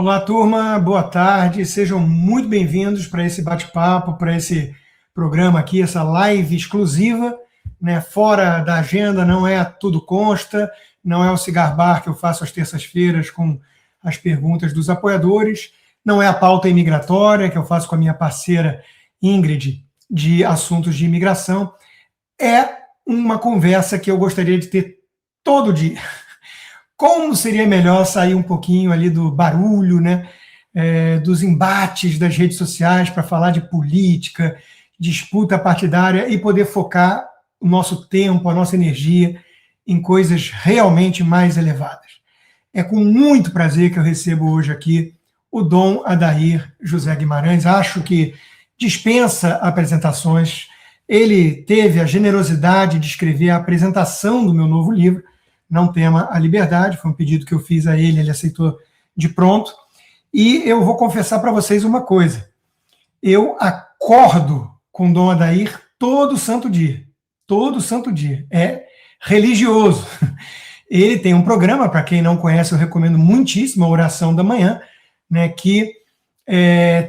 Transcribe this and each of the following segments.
Olá, turma, boa tarde, sejam muito bem-vindos para esse bate-papo, para esse programa aqui, essa live exclusiva, né? Fora da agenda, não é Tudo Consta, não é o Cigar Bar que eu faço às terças-feiras com as perguntas dos apoiadores, não é a pauta imigratória que eu faço com a minha parceira Ingrid de assuntos de imigração, é uma conversa que eu gostaria de ter todo dia. Como seria melhor sair um pouquinho ali do barulho, né, dos embates das redes sociais para falar de política, disputa partidária e poder focar o nosso tempo, a nossa energia em coisas realmente mais elevadas. É com muito prazer que eu recebo hoje aqui o Dom Adair José Guimarães. Acho que dispensa apresentações. Ele teve a generosidade de escrever a apresentação do meu novo livro, Não Tema a Liberdade, foi um pedido que eu fiz a ele, ele aceitou de pronto. E eu vou confessar para vocês uma coisa. Eu acordo com Dom Adair todo santo dia. Todo santo dia. É religioso. Ele tem um programa, para quem não conhece, eu recomendo muitíssimo, a Oração da Manhã, né, que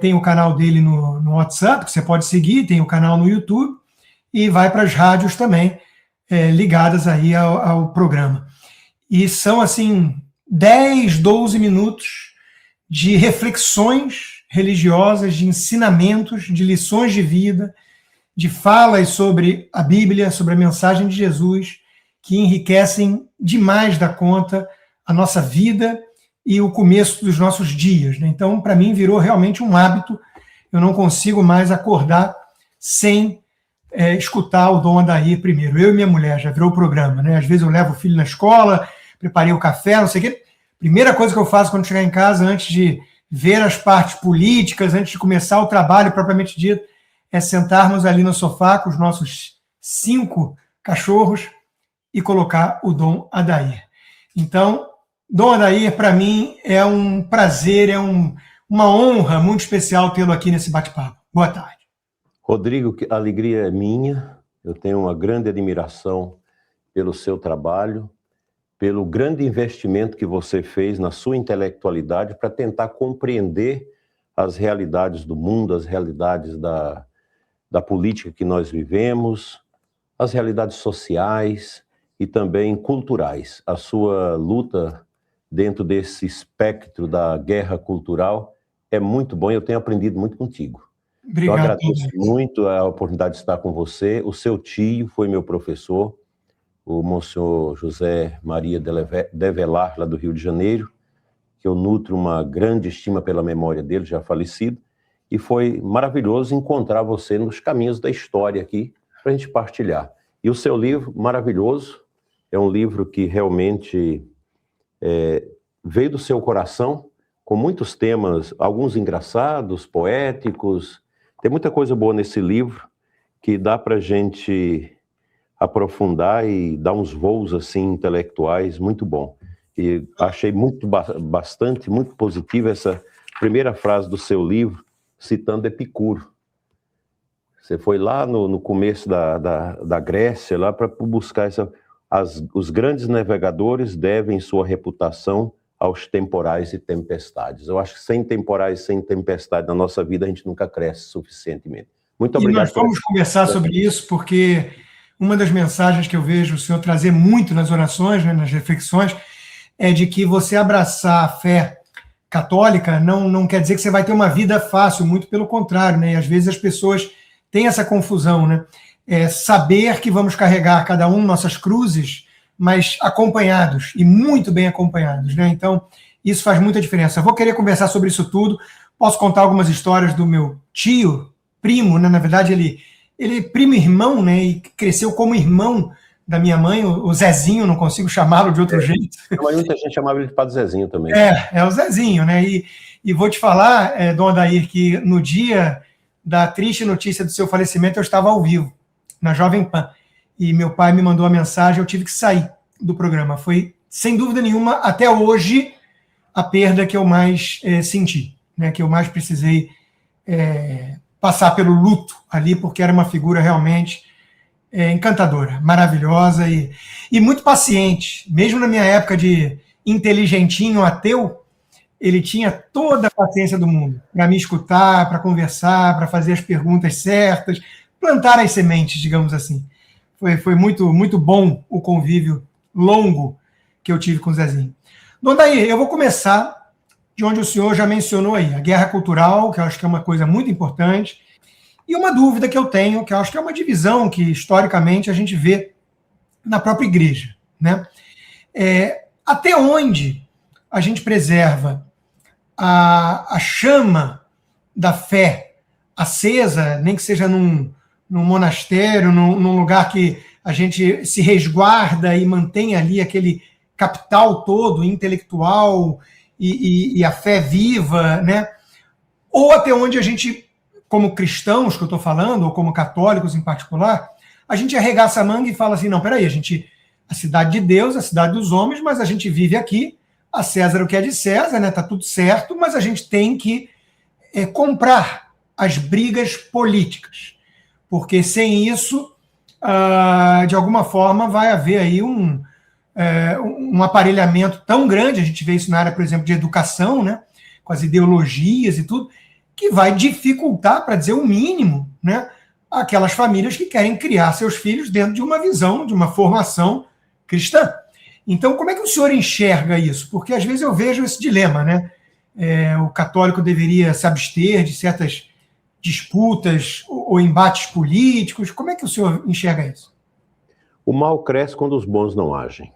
tem o canal dele no WhatsApp, que você pode seguir, tem o canal no YouTube, e vai para as rádios também, ligadas aí ao programa. E são, assim, 10, 12 minutos de reflexões religiosas, de ensinamentos, de lições de vida, de falas sobre a Bíblia, sobre a mensagem de Jesus, que enriquecem demais da conta a nossa vida e o começo dos nossos dias, né? Então, para mim, virou realmente um hábito. Eu não consigo mais acordar sem escutar o Dom Adair primeiro. Eu e minha mulher, já virou o programa, né? Às vezes eu levo o filho na escola, preparei o café, não sei o quê. Primeira coisa que eu faço quando chegar em casa, antes de ver as partes políticas, antes de começar o trabalho propriamente dito, é sentarmos ali no sofá com os nossos 5 cachorros e colocar o Dom Adair. Então, Dom Adair, para mim, é um prazer, uma honra muito especial tê-lo aqui nesse bate-papo. Boa tarde. Rodrigo, a alegria é minha. Eu tenho uma grande admiração pelo seu trabalho, pelo grande investimento que você fez na sua intelectualidade para tentar compreender as realidades do mundo, as realidades da política que nós vivemos, as realidades sociais e também culturais. A sua luta dentro desse espectro da guerra cultural é muito bom e eu tenho aprendido muito contigo. Obrigado. Eu agradeço muito a oportunidade de estar com você. O seu tio foi meu professor, o Monsenhor José Maria de Velar, lá do Rio de Janeiro, que eu nutro uma grande estima pela memória dele, já falecido, e foi maravilhoso encontrar você nos caminhos da história aqui, para a gente partilhar. E o seu livro, maravilhoso, é um livro que realmente veio do seu coração, com muitos temas, alguns engraçados, poéticos. Tem muita coisa boa nesse livro, que dá para a gente aprofundar e dar uns voos assim intelectuais muito bom. E achei bastante positiva essa primeira frase do seu livro, citando Epicuro. Você foi lá no começo da Grécia, lá para buscar os grandes navegadores devem sua reputação aos temporais e tempestades. Eu acho que sem temporais, sem tempestade na nossa vida, a gente nunca cresce suficientemente. Muito obrigado. E nós vamos conversar sobre isso, porque uma das mensagens que eu vejo o senhor trazer muito nas orações, né, nas reflexões, é de que você abraçar a fé católica não quer dizer que você vai ter uma vida fácil, muito pelo contrário, né? E às vezes as pessoas têm essa confusão, né? Saber que vamos carregar cada um nossas cruzes, mas acompanhados, e muito bem acompanhados, né? Então, isso faz muita diferença. Eu vou querer conversar sobre isso tudo. Posso contar algumas histórias do meu tio, primo, né? Na verdade, ele é primo-irmão, né? E cresceu como irmão da minha mãe, o Zezinho, não consigo chamá-lo de outro jeito. Muita gente chamava ele de Padre Zezinho também. É o Zezinho, né? E vou te falar, Dom Adair, que no dia da triste notícia do seu falecimento, eu estava ao vivo, na Jovem Pan. E meu pai me mandou a mensagem, eu tive que sair do programa. Foi, sem dúvida nenhuma, até hoje, a perda que eu mais senti, né? Que eu mais precisei passar pelo luto ali, porque era uma figura realmente encantadora, maravilhosa e muito paciente. Mesmo na minha época de inteligentinho ateu, ele tinha toda a paciência do mundo para me escutar, para conversar, para fazer as perguntas certas, plantar as sementes, digamos assim. Foi muito, muito bom o convívio longo que eu tive com o Zezinho. Dom Daí, eu vou começar de onde o senhor já mencionou aí, a guerra cultural, que eu acho que é uma coisa muito importante, e uma dúvida que eu tenho, que eu acho que é uma divisão que, historicamente, a gente vê na própria igreja, né? Até onde a gente preserva a chama da fé acesa, nem que seja num monastério, num lugar que a gente se resguarda e mantém ali aquele capital todo intelectual e a fé viva, né? Ou até onde a gente, como cristãos que eu estou falando, ou como católicos em particular, a gente arregaça a manga e fala assim, não, peraí, a cidade de Deus, a cidade dos homens, mas a gente vive aqui, a César o que é de César, né? Tá tudo certo, mas a gente tem que comprar as brigas políticas, porque sem isso, de alguma forma, vai haver aí um aparelhamento tão grande, a gente vê isso na área, por exemplo, de educação, né? Com as ideologias e tudo, que vai dificultar, para dizer o mínimo, né? Aquelas famílias que querem criar seus filhos dentro de uma visão, de uma formação cristã. Então, como é que o senhor enxerga isso? Porque às vezes eu vejo esse dilema, né? O católico deveria se abster de certas disputas ou embates políticos. Como é que o senhor enxerga isso? O mal cresce quando os bons não agem.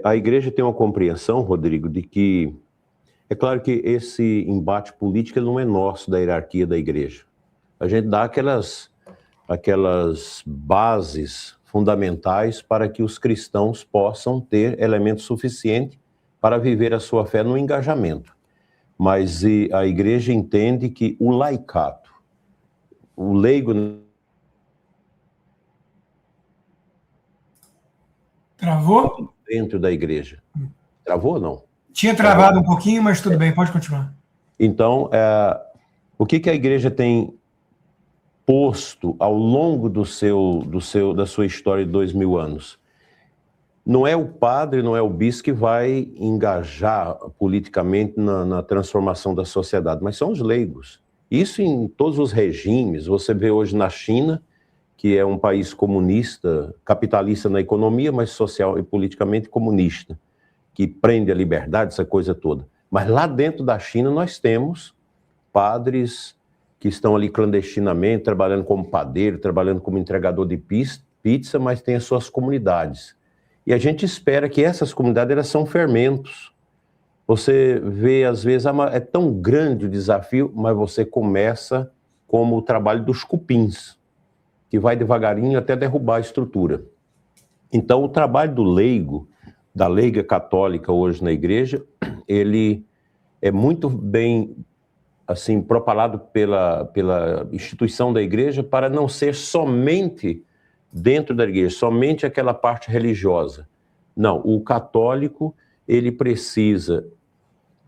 A igreja tem uma compreensão, Rodrigo, de que é claro que esse embate político não é nosso, da hierarquia da igreja. A gente dá aquelas bases fundamentais para que os cristãos possam ter elemento suficiente para viver a sua fé no engajamento. Mas a igreja entende que o laicato, o leigo... Travou? Dentro da igreja. Travou ou não? Tinha travado um pouquinho, mas tudo bem, pode continuar. Então, o que a igreja tem posto ao longo da sua história de 2000 anos? Não é o padre, não é o bispo que vai engajar politicamente na transformação da sociedade, mas são os leigos. Isso em todos os regimes. Você vê hoje na China, que é um país comunista, capitalista na economia, mas social e politicamente comunista, que prende a liberdade, essa coisa toda. Mas lá dentro da China nós temos padres que estão ali clandestinamente, trabalhando como padeiro, trabalhando como entregador de pizza, mas tem as suas comunidades. E a gente espera que essas comunidades, elas são fermentos. Você vê, às vezes, é tão grande o desafio, mas você começa como o trabalho dos cupins, que vai devagarinho até derrubar a estrutura. Então, o trabalho do leigo, da leiga católica hoje na igreja, ele é muito bem, assim, propalado pela instituição da igreja para não ser somente dentro da igreja, somente aquela parte religiosa. Não, o católico, ele precisa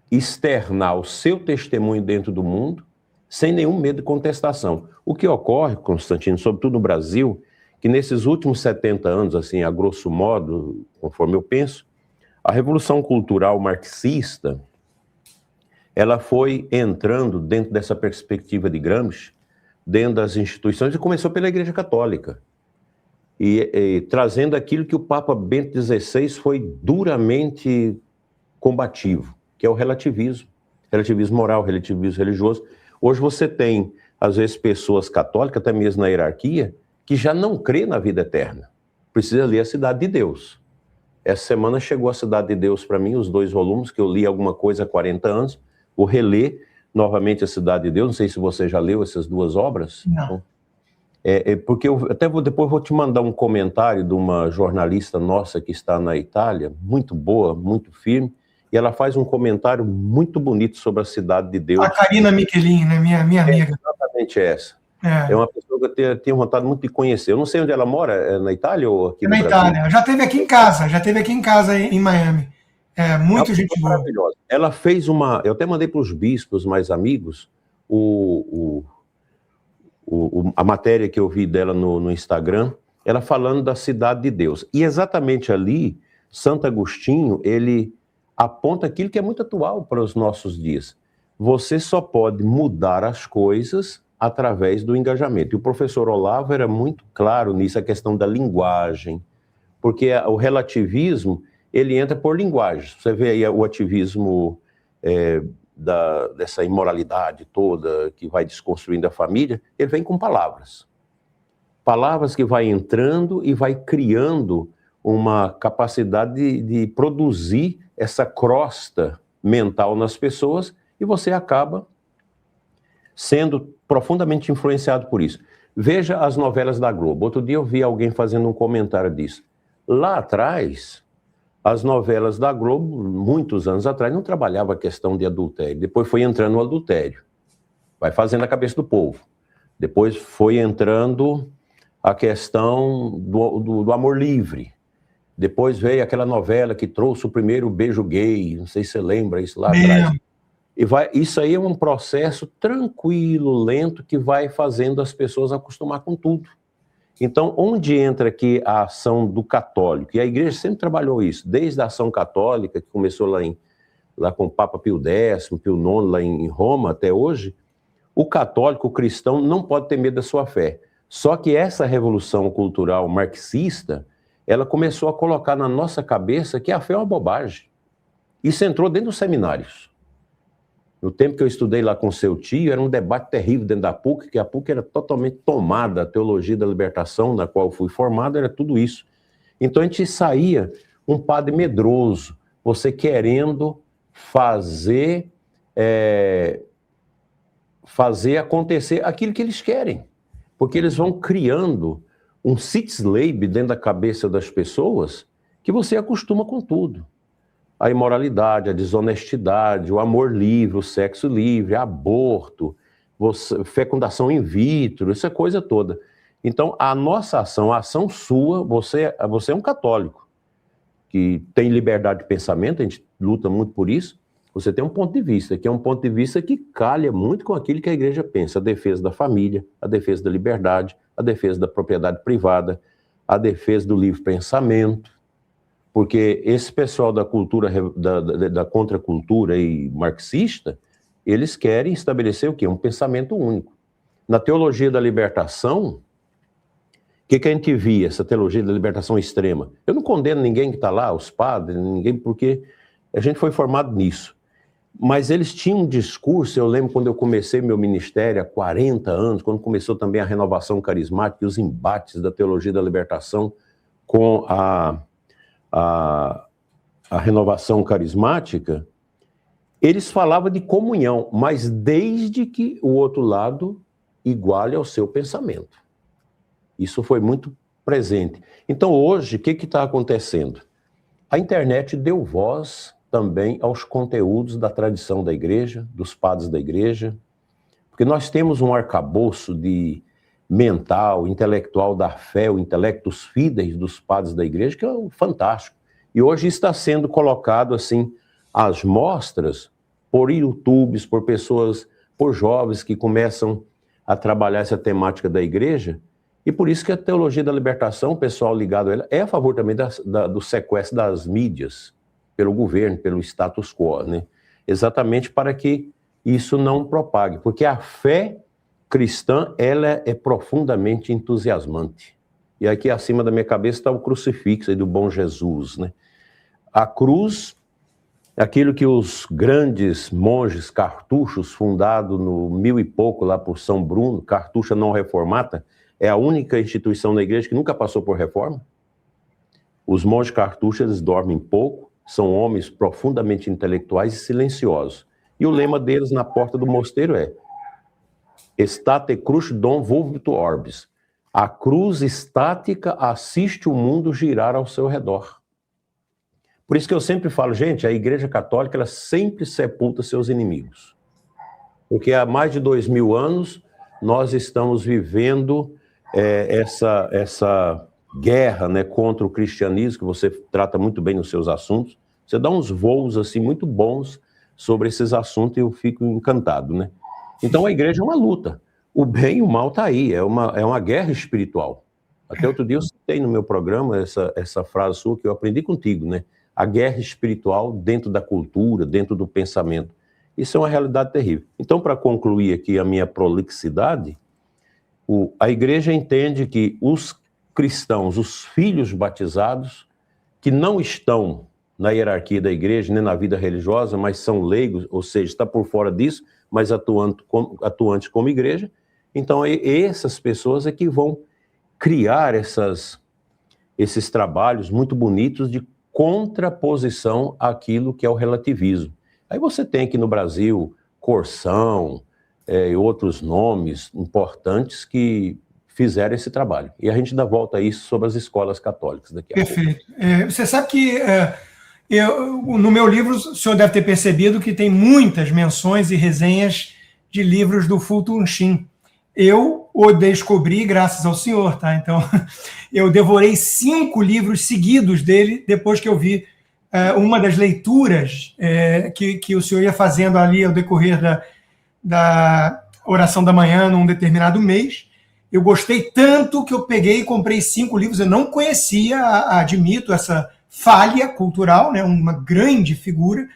externar o seu testemunho dentro do mundo, sem nenhum medo de contestação. O que ocorre, Constantino, sobretudo no Brasil, que nesses últimos 70 anos, assim, a grosso modo, conforme eu penso, a revolução cultural marxista, ela foi entrando dentro dessa perspectiva de Gramsci, dentro das instituições, e começou pela Igreja Católica. E trazendo aquilo que o Papa Bento XVI foi duramente combativo, que é o relativismo moral, relativismo religioso. Hoje você tem, às vezes, pessoas católicas, até mesmo na hierarquia, que já não crê na vida eterna. Precisa ler a Cidade de Deus. Essa semana chegou a Cidade de Deus para mim, os 2 volumes, que eu li alguma coisa há 40 anos, vou reler novamente a Cidade de Deus, não sei se você já leu essas 2 obras. Não. Porque depois vou te mandar um comentário de uma jornalista nossa que está na Itália, muito boa, muito firme, e ela faz um comentário muito bonito sobre a Cidade de Deus. A Karina Michelin, né, minha amiga. Exatamente essa. É uma pessoa que eu tenho vontade muito de conhecer. Eu não sei onde ela mora, é na Itália ou aqui no Brasil? Na Itália. Já esteve aqui em casa, em Miami. Muito gente boa. Maravilhosa. Ela fez eu até mandei para os bispos mais amigos, a matéria que eu vi dela no Instagram, ela falando da Cidade de Deus. E exatamente ali, Santo Agostinho, ele aponta aquilo que é muito atual para os nossos dias. Você só pode mudar as coisas através do engajamento. E o professor Olavo era muito claro nisso, a questão da linguagem, porque o relativismo, ele entra por linguagem. Você vê aí o ativismo dessa imoralidade toda que vai desconstruindo a família, ele vem com palavras. Palavras que vai entrando e vai criando uma capacidade de produzir essa crosta mental nas pessoas, e você acaba sendo profundamente influenciado por isso. Veja as novelas da Globo. Outro dia eu vi alguém fazendo um comentário disso. Lá atrás, as novelas da Globo, muitos anos atrás, não trabalhava a questão de adultério. Depois foi entrando o adultério. Vai fazendo a cabeça do povo. Depois foi entrando a questão do amor livre. Depois veio aquela novela que trouxe o primeiro beijo gay, não sei se você lembra isso lá atrás. Isso aí é um processo tranquilo, lento, que vai fazendo as pessoas acostumar com tudo. Então, onde entra aqui a ação do católico? E a igreja sempre trabalhou isso, desde a ação católica, que começou lá com o Papa Pio X, Pio IX, lá em Roma, até hoje. O católico, o cristão, não pode ter medo da sua fé. Só que essa revolução cultural marxista, ela começou a colocar na nossa cabeça que a fé é uma bobagem. Isso entrou dentro dos seminários. No tempo que eu estudei lá com seu tio, era um debate terrível dentro da PUC, que a PUC era totalmente tomada, a teologia da libertação, na qual eu fui formado, era tudo isso. Então a gente saía um padre medroso, você querendo fazer acontecer aquilo que eles querem. Porque eles vão criando um Sitzleib dentro da cabeça das pessoas que você acostuma com tudo. A imoralidade, a desonestidade, o amor livre, o sexo livre, aborto, fecundação in vitro, essa coisa toda. Então, a nossa ação, a ação sua, você é um católico, que tem liberdade de pensamento, a gente luta muito por isso, você tem um ponto de vista, que é um ponto de vista que calha muito com aquilo que a igreja pensa, a defesa da família, a defesa da liberdade, a defesa da propriedade privada, a defesa do livre pensamento, porque esse pessoal da cultura, da contracultura e marxista, eles querem estabelecer o quê? Um pensamento único. Na teologia da libertação, o que a gente via, essa teologia da libertação extrema? Eu não condeno ninguém que está lá, os padres, ninguém, porque a gente foi formado nisso. Mas eles tinham um discurso, eu lembro quando eu comecei meu ministério há 40 anos, quando começou também a renovação carismática e os embates da teologia da libertação com a renovação carismática, eles falavam de comunhão, mas desde que o outro lado iguale ao seu pensamento. Isso foi muito presente. Então hoje, o que está acontecendo? A internet deu voz também aos conteúdos da tradição da igreja, dos padres da igreja, porque nós temos um arcabouço mental, intelectual da fé, o intelectus fideis dos padres da igreja, que é fantástico. E hoje está sendo colocado assim, às mostras, por YouTubes, por pessoas, por jovens que começam a trabalhar essa temática da igreja, e por isso que a teologia da libertação, o pessoal ligado a ela, é a favor também do sequestro das mídias, pelo governo, pelo status quo, né? Exatamente para que isso não propague, porque a fé cristã, ela é profundamente entusiasmante. E aqui acima da minha cabeça está o crucifixo aí do bom Jesus, né? A cruz, aquilo que os grandes monges cartuchos, fundado no 1000 e pouco lá por São Bruno, Cartucha não reformata, é a única instituição na igreja que nunca passou por reforma. Os monges cartuchos, eles dormem pouco, são homens profundamente intelectuais e silenciosos. E o lema deles na porta do mosteiro é State crux dom volvit orbis. A cruz estática assiste o mundo girar ao seu redor. Por isso que eu sempre falo, gente, a Igreja Católica, ela sempre sepulta seus inimigos. Porque há mais de 2000 anos, nós estamos vivendo essa guerra, né, contra o cristianismo, que você trata muito bem nos seus assuntos. Você dá uns voos assim, muito bons sobre esses assuntos e eu fico encantado, né? Então a igreja é uma luta. O bem e o mal está aí, é uma guerra espiritual. Até outro dia eu citei no meu programa essa frase sua que eu aprendi contigo, né? a guerra espiritual dentro da cultura, dentro do pensamento. Isso é uma realidade terrível. Então, para concluir aqui a minha prolixidade, a igreja entende que os cristãos, os filhos batizados, que não estão na hierarquia da igreja, nem na vida religiosa, mas são leigos, ou seja, está por fora disso, mas atuantes como igreja, então essas pessoas é que vão criar esses trabalhos muito bonitos de contraposição àquilo que é o relativismo. Aí você tem aqui no Brasil Corsão e outros nomes importantes que fizeram esse trabalho. E a gente ainda volta a isso sobre as escolas católicas daqui a pouco. Perfeito. Você sabe que no meu livro o senhor deve ter percebido que tem muitas menções e resenhas de livros do Fulton Sheen. Eu o descobri graças ao senhor, tá? Então, eu devorei 5 livros seguidos dele depois que eu vi uma das leituras que o senhor ia fazendo ali ao decorrer da oração da manhã num determinado mês. Eu gostei tanto que eu peguei e comprei 5 livros. Eu não conhecia, admito, essa falha cultural, né? Uma grande figura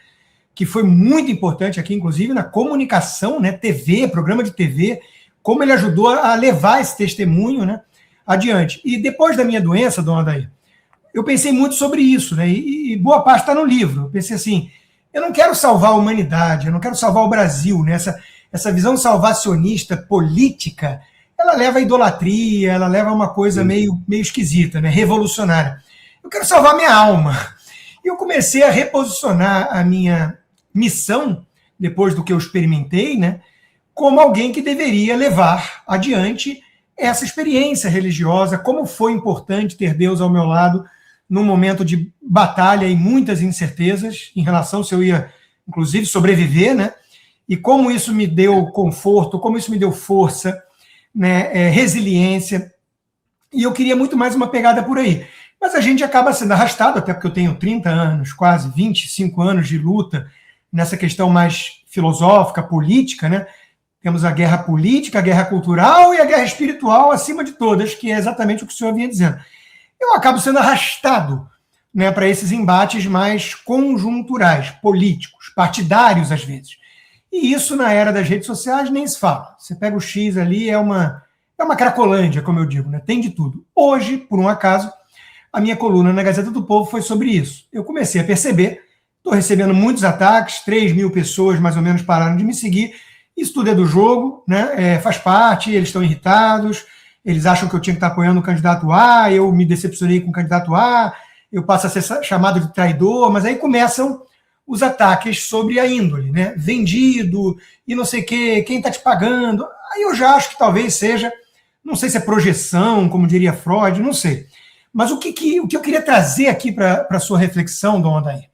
que foi muito importante aqui, inclusive, na comunicação, né? TV, programa de TV, como ele ajudou a levar esse testemunho, né, adiante. E depois da minha doença, dona Adair, eu pensei muito sobre isso, né, e boa parte está no livro. Eu pensei assim, eu não quero salvar a humanidade, eu não quero salvar o Brasil, né, essa visão salvacionista política, ela leva à idolatria, ela leva a uma coisa meio esquisita, né, revolucionária. Eu quero salvar minha alma. E eu comecei a reposicionar a minha missão, depois do que eu experimentei, né, como alguém que deveria levar adiante essa experiência religiosa, como foi importante ter Deus ao meu lado num momento de batalha e muitas incertezas em relação se eu ia, inclusive, sobreviver, né? E como isso me deu conforto, como isso me deu força, né? Resiliência. E eu queria muito mais uma pegada por aí. Mas a gente acaba sendo arrastado, até porque eu tenho 30 anos, quase 25 anos de luta nessa questão mais filosófica, política, né? Temos a guerra política, a guerra cultural e a guerra espiritual, acima de todas, que é exatamente o que o senhor vinha dizendo. Eu acabo sendo arrastado, né, para esses embates mais conjunturais, políticos, partidários, às vezes. E isso, na era das redes sociais, nem se fala. Você pega o X ali, é uma cracolândia, como eu digo, né? Tem de tudo. Hoje, por um acaso, a minha coluna na Gazeta do Povo foi sobre isso. Eu comecei a perceber, estou recebendo muitos ataques, 3.000 pessoas, mais ou menos, pararam de me seguir. Isso tudo é do jogo, né? Faz parte, eles estão irritados, eles acham que eu tinha que estar apoiando o candidato A, eu me decepcionei com o candidato A, eu passo a ser chamado de traidor, mas aí começam os ataques sobre a índole, né? Vendido e não sei o quê, quem está te pagando. Aí eu já acho que talvez seja, não sei se é projeção, como diria Freud, não sei. Mas o que eu queria trazer aqui para a sua reflexão, dona Adair,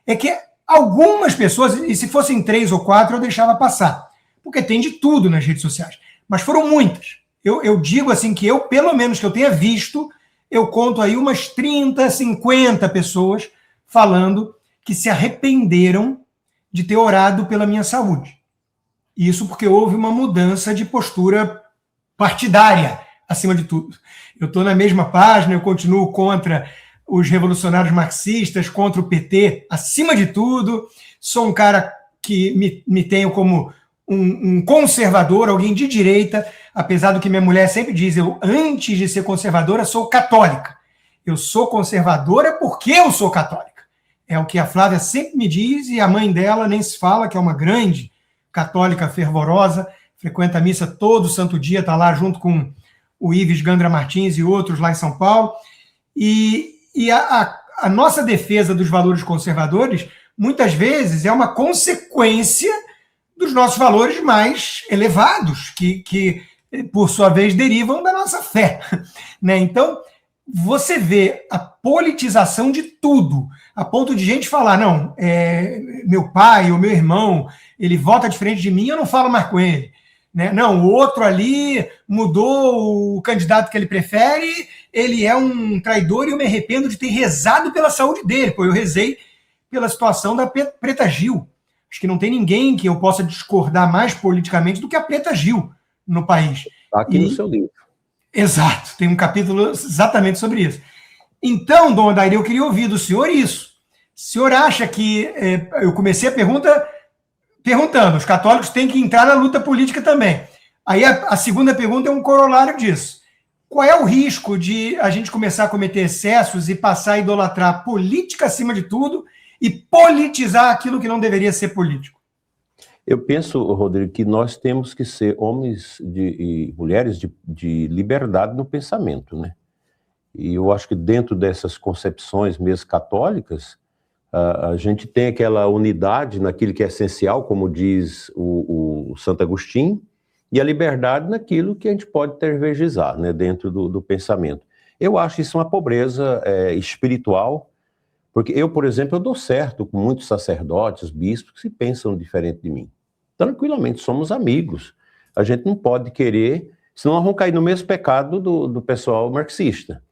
é que algumas pessoas, e se fossem 3 ou 4, eu deixava passar, porque tem de tudo nas redes sociais, mas foram muitas. Eu digo assim que eu, pelo menos que eu tenha visto, eu conto aí umas 30, 50 pessoas falando que se arrependeram de ter orado pela minha saúde. Isso porque houve uma mudança de postura partidária, acima de tudo. Eu estou na mesma página, eu continuo contra os revolucionários marxistas, contra o PT, acima de tudo. Sou um cara que me tenho como um conservador, alguém de direita, apesar do que minha mulher sempre diz, eu, antes de ser conservadora, sou católica. Eu sou conservadora porque eu sou católica. É o que a Flávia sempre me diz, e a mãe dela nem se fala, que é uma grande católica fervorosa, frequenta a missa todo santo dia, está lá junto com o Ives Gandra Martins e outros lá em São Paulo. E a nossa defesa dos valores conservadores, muitas vezes, é uma consequência dos nossos valores mais elevados, que por sua vez, derivam da nossa fé, né? Então, você vê a politização de tudo, a ponto de gente falar, não, meu pai ou meu irmão, ele vota diferente de mim, eu não falo mais com ele, né? Não, o outro ali mudou o candidato que ele prefere, ele é um traidor e eu me arrependo de ter rezado pela saúde dele, eu rezei pela situação da Preta Gil. Acho que não tem ninguém que eu possa discordar mais politicamente do que a Preta Gil no país. Está aqui no seu livro. Exato, tem um capítulo exatamente sobre isso. Então, dona Adair, eu queria ouvir do senhor isso. senhor acha que... eu comecei a pergunta perguntando, os católicos têm que entrar na luta política também. Aí a segunda pergunta é um corolário disso. Qual é o risco de a gente começar a cometer excessos e passar a idolatrar a política acima de tudo e politizar aquilo que não deveria ser político? Eu penso, Rodrigo, que nós temos que ser homens e mulheres de liberdade no pensamento, né? E eu acho que dentro dessas concepções mesmo católicas, a gente tem aquela unidade naquilo que é essencial, como diz o Santo Agostinho, e a liberdade naquilo que a gente pode tergiversar, né, dentro do pensamento. Eu acho isso uma pobreza espiritual, porque eu, por exemplo, eu dou certo com muitos sacerdotes, bispos, que pensam diferente de mim. Tranquilamente, somos amigos. A gente não pode querer, senão nós vamos cair no mesmo pecado do pessoal marxista.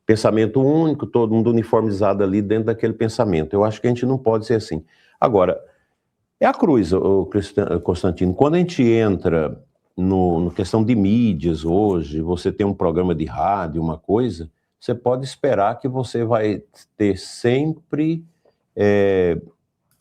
Pensamento único, todo mundo uniformizado ali dentro daquele pensamento. Eu acho que a gente não pode ser assim. Agora, é a cruz, Constantino. Quando a gente entra no questão de mídias hoje, você tem um programa de rádio, uma coisa, você pode esperar que você vai ter sempre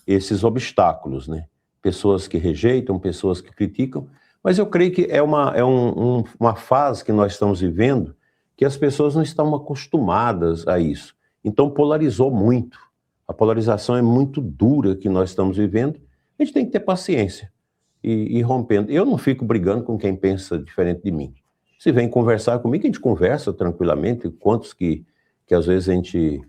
esses obstáculos, né? Pessoas que rejeitam, pessoas que criticam, mas eu creio que é uma fase que nós estamos vivendo que as pessoas não estão acostumadas a isso. Então polarizou muito. A polarização é muito dura que nós estamos vivendo. A gente tem que ter paciência e ir rompendo. Eu não fico brigando com quem pensa diferente de mim. Se vem conversar comigo, a gente conversa tranquilamente. Quantos que às vezes a gente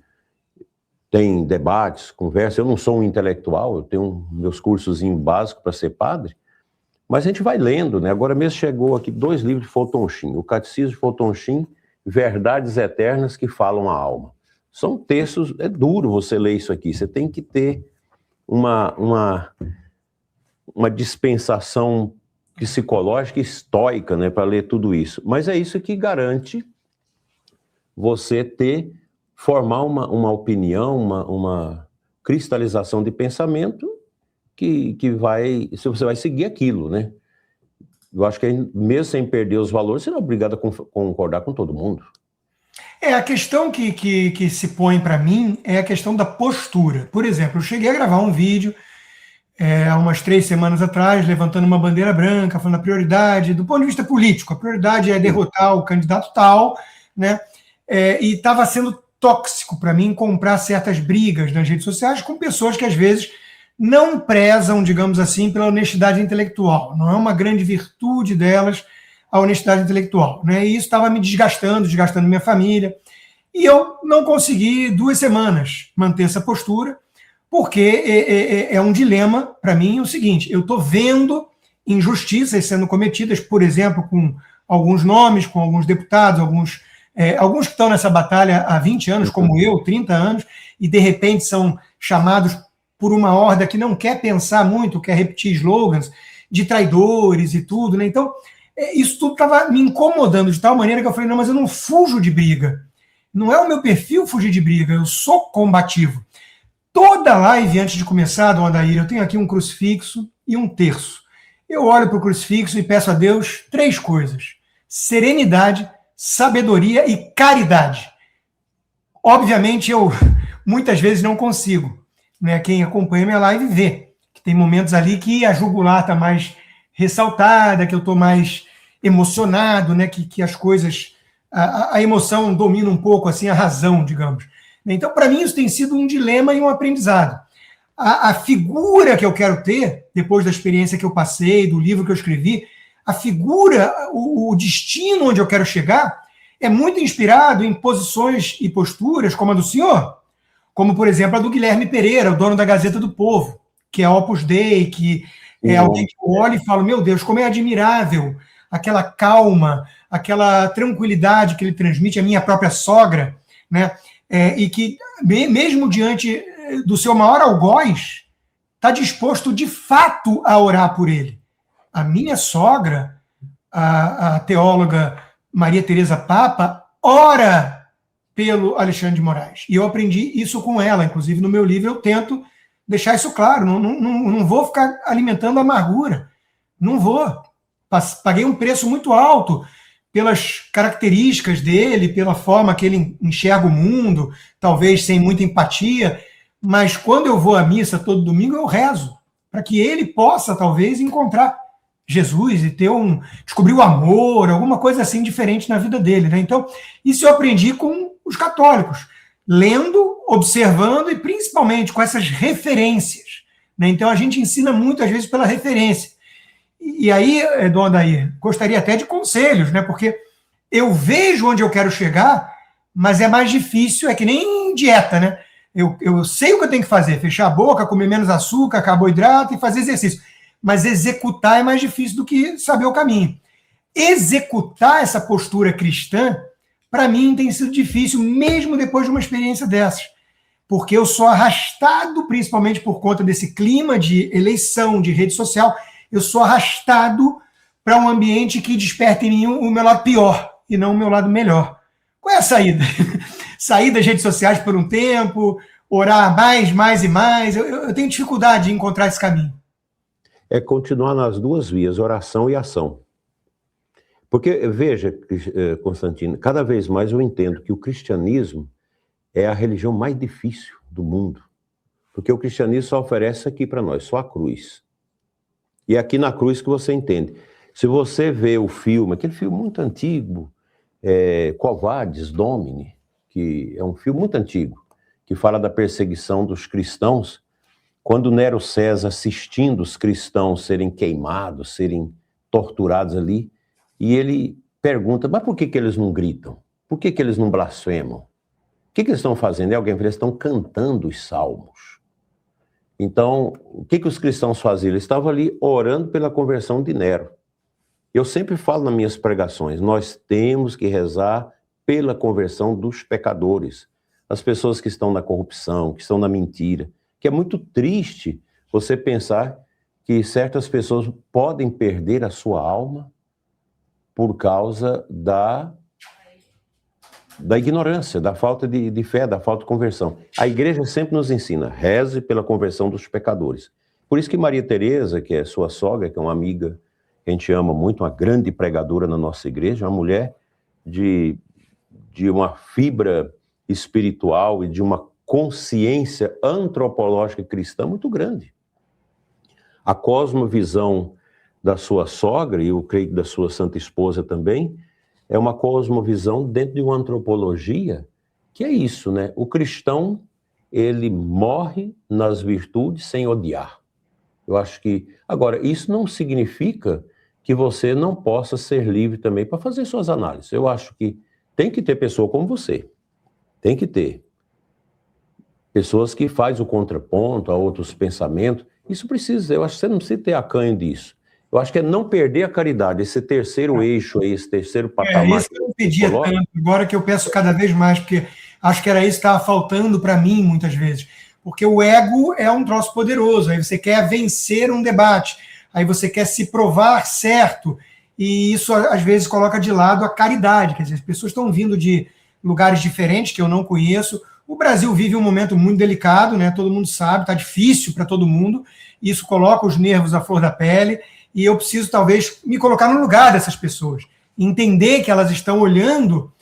tem debates, conversa. Eu não sou um intelectual, eu tenho meus cursos básicos para ser padre, mas a gente vai lendo, né? Agora mesmo chegou aqui 2 livros de Fulton Sheen, o Catecismo de Fulton Sheen, Verdades Eternas que Falam a Alma. São textos, é duro você ler isso aqui, você tem que ter uma dispensação psicológica e estoica, né, para ler tudo isso. Mas é isso que garante você formar uma opinião, uma cristalização de pensamento que vai, se você vai seguir aquilo, né? Eu acho que mesmo sem perder os valores, você não é obrigado a concordar com todo mundo. A questão que se põe para mim é a questão da postura. Por exemplo, eu cheguei a gravar um vídeo há umas 3 semanas atrás, levantando uma bandeira branca, falando a prioridade, do ponto de vista político, a prioridade é derrotar o candidato tal, né? E estava sendo tóxico para mim comprar certas brigas nas redes sociais com pessoas que às vezes não prezam, digamos assim, pela honestidade intelectual. Não é uma grande virtude delas a honestidade intelectual, né? E isso estava me desgastando minha família. E eu não consegui 2 semanas manter essa postura, porque é um dilema para mim o seguinte: eu estou vendo injustiças sendo cometidas, por exemplo, com alguns nomes, com alguns deputados, alguns que estão nessa batalha há 20 anos, como eu, 30 anos, e de repente são chamados por uma horda que não quer pensar muito, quer repetir slogans de traidores e tudo, né? Então, isso tudo estava me incomodando de tal maneira que eu falei, não, mas eu não fujo de briga. Não é o meu perfil fugir de briga, eu sou combativo. Toda live antes de começar, Dona Adair, eu tenho aqui um crucifixo e um terço. Eu olho para o crucifixo e peço a Deus 3 coisas: serenidade, sabedoria e caridade. Obviamente, eu muitas vezes não consigo, né? Quem acompanha minha live vê que tem momentos ali que a jugular está mais ressaltada, que eu estou mais emocionado, né? Que as coisas, a emoção domina um pouco assim a razão, digamos. Então, para mim, isso tem sido um dilema e um aprendizado. A figura que eu quero ter, depois da experiência que eu passei, do livro que eu escrevi, a figura, o destino onde eu quero chegar, é muito inspirado em posições e posturas como a do senhor, como, por exemplo, a do Guilherme Pereira, o dono da Gazeta do Povo, que é Opus Dei, que é alguém que olha e fala, meu Deus, como é admirável aquela calma, aquela tranquilidade que ele transmite, a minha própria sogra, né? E que, mesmo diante do seu maior algoz, está disposto de fato a orar por ele. A minha sogra, a teóloga Maria Teresa Papa, ora pelo Alexandre de Moraes. E eu aprendi isso com ela, inclusive no meu livro eu tento deixar isso claro, não vou ficar alimentando amargura, não vou. Paguei um preço muito alto pelas características dele, pela forma que ele enxerga o mundo, talvez sem muita empatia, mas quando eu vou à missa todo domingo, eu rezo, para que ele possa, talvez, encontrar Jesus e descobrir o amor, alguma coisa assim diferente na vida dele, né? Então, isso eu aprendi com os católicos, lendo, observando e principalmente com essas referências, né? Então, a gente ensina muito, às vezes, pela referência. E aí, Dom Adair, gostaria até de conselhos, né? Porque eu vejo onde eu quero chegar, mas é mais difícil, é que nem dieta, né? Eu sei o que eu tenho que fazer, fechar a boca, comer menos açúcar, carboidrato e fazer exercício. Mas executar é mais difícil do que saber o caminho. Executar essa postura cristã, para mim, tem sido difícil, mesmo depois de uma experiência dessas. Porque eu sou arrastado, principalmente por conta desse clima de eleição, de rede social, eu sou arrastado para um ambiente que desperta em mim o meu lado pior e não o meu lado melhor. Qual é a saída? Sair das redes sociais por um tempo, orar mais e mais. Eu tenho dificuldade de encontrar esse caminho. É continuar nas duas vias, oração e ação. Porque, veja, Constantino, cada vez mais eu entendo que o cristianismo é a religião mais difícil do mundo. Porque o cristianismo só oferece aqui para nós, só a cruz. E é aqui na cruz que você entende. Se você vê o filme, aquele filme muito antigo, Quo Vadis Domini, que é um filme muito antigo, que fala da perseguição dos cristãos, quando Nero César assistindo os cristãos serem queimados, serem torturados ali, e ele pergunta, mas por que eles não gritam? Por que eles não blasfemam? O que eles estão fazendo? E alguém fala, eles estão cantando os salmos. Então, o que os cristãos faziam? Eles estavam ali orando pela conversão de Nero. Eu sempre falo nas minhas pregações, nós temos que rezar pela conversão dos pecadores, as pessoas que estão na corrupção, que estão na mentira, que é muito triste você pensar que certas pessoas podem perder a sua alma por causa da ignorância, da falta de fé, da falta de conversão. A igreja sempre nos ensina, reze pela conversão dos pecadores. Por isso que Maria Teresa, que é sua sogra, que é uma amiga que a gente ama muito, uma grande pregadora na nossa igreja, uma mulher de uma fibra espiritual e de uma consciência antropológica cristã muito grande. A cosmovisão da sua sogra, e eu creio que da sua santa esposa também, é uma cosmovisão dentro de uma antropologia que é isso, né? O cristão, ele morre nas virtudes sem odiar. Eu acho que... Agora, isso não significa que você não possa ser livre também para fazer suas análises. Eu acho que tem que ter pessoa como você. Tem que ter. Pessoas que fazem o contraponto a outros pensamentos. Isso precisa, eu acho que você não precisa ter acanho disso. Eu acho que é não perder a caridade, esse terceiro eixo aí, esse terceiro patamar. Isso que eu não pedia tanto, agora que eu peço cada vez mais, porque acho que era isso que estava faltando para mim muitas vezes. Porque o ego é um troço poderoso, aí você quer vencer um debate, aí você quer se provar certo, e isso às vezes coloca de lado a caridade, quer dizer, as pessoas estão vindo de lugares diferentes que eu não conheço. O Brasil vive um momento muito delicado, né? Todo mundo sabe, está difícil para todo mundo, isso coloca os nervos à flor da pele, e eu preciso, talvez, me colocar no lugar dessas pessoas, entender que elas estão olhando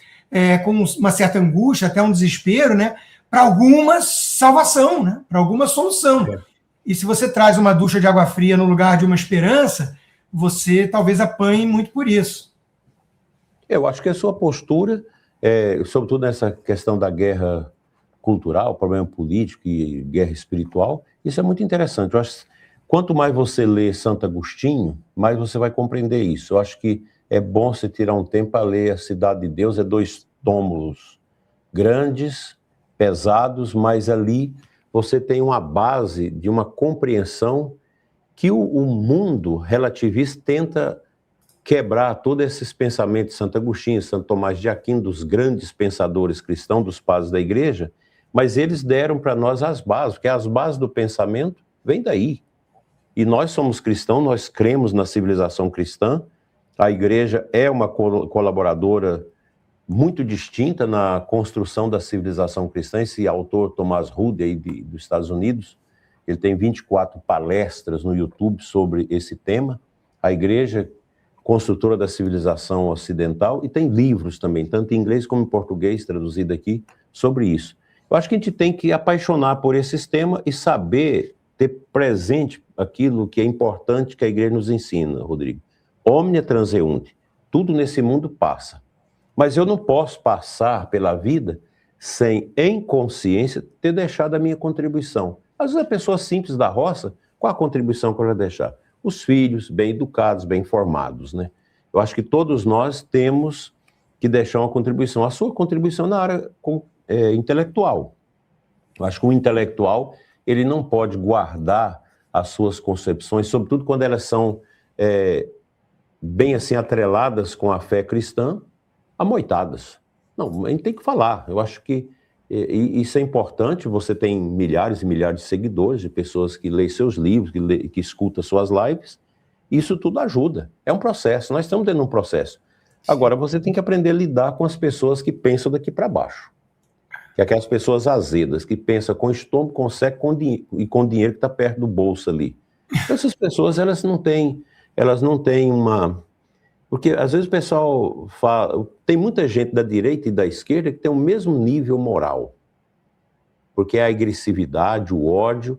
com uma certa angústia, até um desespero, né, para alguma salvação, né, para alguma solução. E se você traz uma ducha de água fria no lugar de uma esperança, você talvez apanhe muito por isso. Eu acho que a sua postura, sobretudo nessa questão da guerra cultural, problema político e guerra espiritual, isso é muito interessante. Eu acho que quanto mais você lê Santo Agostinho, mais você vai compreender isso. Eu acho que é bom você tirar um tempo para ler A Cidade de Deus, 2 tomos grandes, pesados, mas ali você tem uma base de uma compreensão que o mundo relativista tenta quebrar todos esses pensamentos de Santo Agostinho, Santo Tomás de Aquino, dos grandes pensadores cristãos, dos padres da igreja, mas eles deram para nós as bases, porque as bases do pensamento vêm daí. E nós somos cristãos, nós cremos na civilização cristã, a igreja é uma colaboradora muito distinta na construção da civilização cristã. Esse autor, Thomas Rude, aí dos Estados Unidos, ele tem 24 palestras no YouTube sobre esse tema. A igreja, construtora da civilização ocidental, e tem livros também, tanto em inglês como em português, traduzido aqui, sobre isso. Eu acho que a gente tem que apaixonar por esse sistema e saber ter presente aquilo que é importante que a igreja nos ensina, Rodrigo. Omnia transeunte. Tudo nesse mundo passa. Mas eu não posso passar pela vida sem, em consciência, ter deixado a minha contribuição. Às vezes a pessoa simples da roça, qual a contribuição que eu vou deixar? Os filhos bem educados, bem formados, né? Eu acho que todos nós temos que deixar uma contribuição. A sua contribuição na área intelectual. Eu acho que o intelectual, ele não pode guardar as suas concepções, sobretudo quando elas são bem assim atreladas com a fé cristã, amoitadas. Não, a gente tem que falar. Eu acho que isso é importante. Você tem milhares e milhares de seguidores, de pessoas que leem seus livros, que escutam suas lives. Isso tudo ajuda. É um processo. Nós estamos dentro de um processo. Agora, você tem que aprender a lidar com as pessoas que pensam daqui para baixo. Que é aquelas pessoas azedas, que pensam com estômago, com seco e com dinheiro que está perto do bolso ali. Essas pessoas, elas não têm uma... Porque às vezes o pessoal fala... Tem muita gente da direita e da esquerda que tem o mesmo nível moral. Porque é a agressividade, o ódio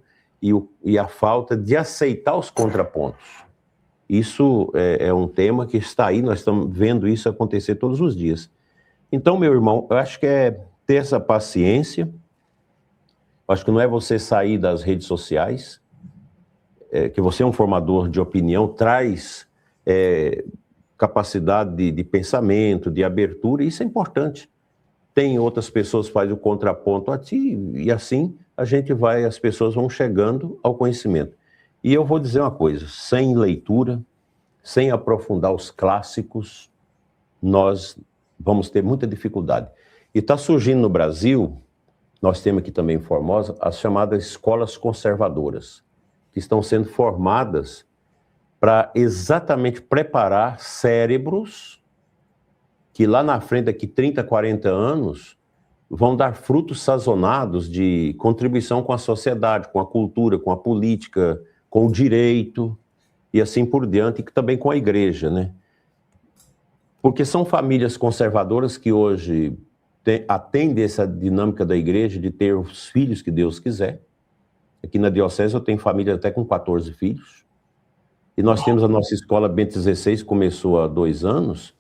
e a falta de aceitar os contrapontos. Isso é um tema que está aí, nós estamos vendo isso acontecer todos os dias. Então, meu irmão, eu acho que é ter essa paciência. Eu acho que não é você sair das redes sociais, que você é um formador de opinião, traz capacidade de pensamento, de abertura, e isso é importante. Tem outras pessoas que fazem o contraponto a ti, e assim as pessoas vão chegando ao conhecimento. E eu vou dizer uma coisa, sem leitura, sem aprofundar os clássicos, nós vamos ter muita dificuldade. E está surgindo no Brasil, nós temos aqui também em Formosa, as chamadas escolas conservadoras, que estão sendo formadas para exatamente preparar cérebros que lá na frente, daqui 30, 40 anos, vão dar frutos sazonados de contribuição com a sociedade, com a cultura, com a política, com o direito, e assim por diante, e também com a igreja, né? Porque são famílias conservadoras que hoje atendem essa dinâmica da igreja de ter os filhos que Deus quiser. Aqui na diocese eu tenho família até com 14 filhos. E nós temos a nossa escola Bento XVI, começou há 2 anos,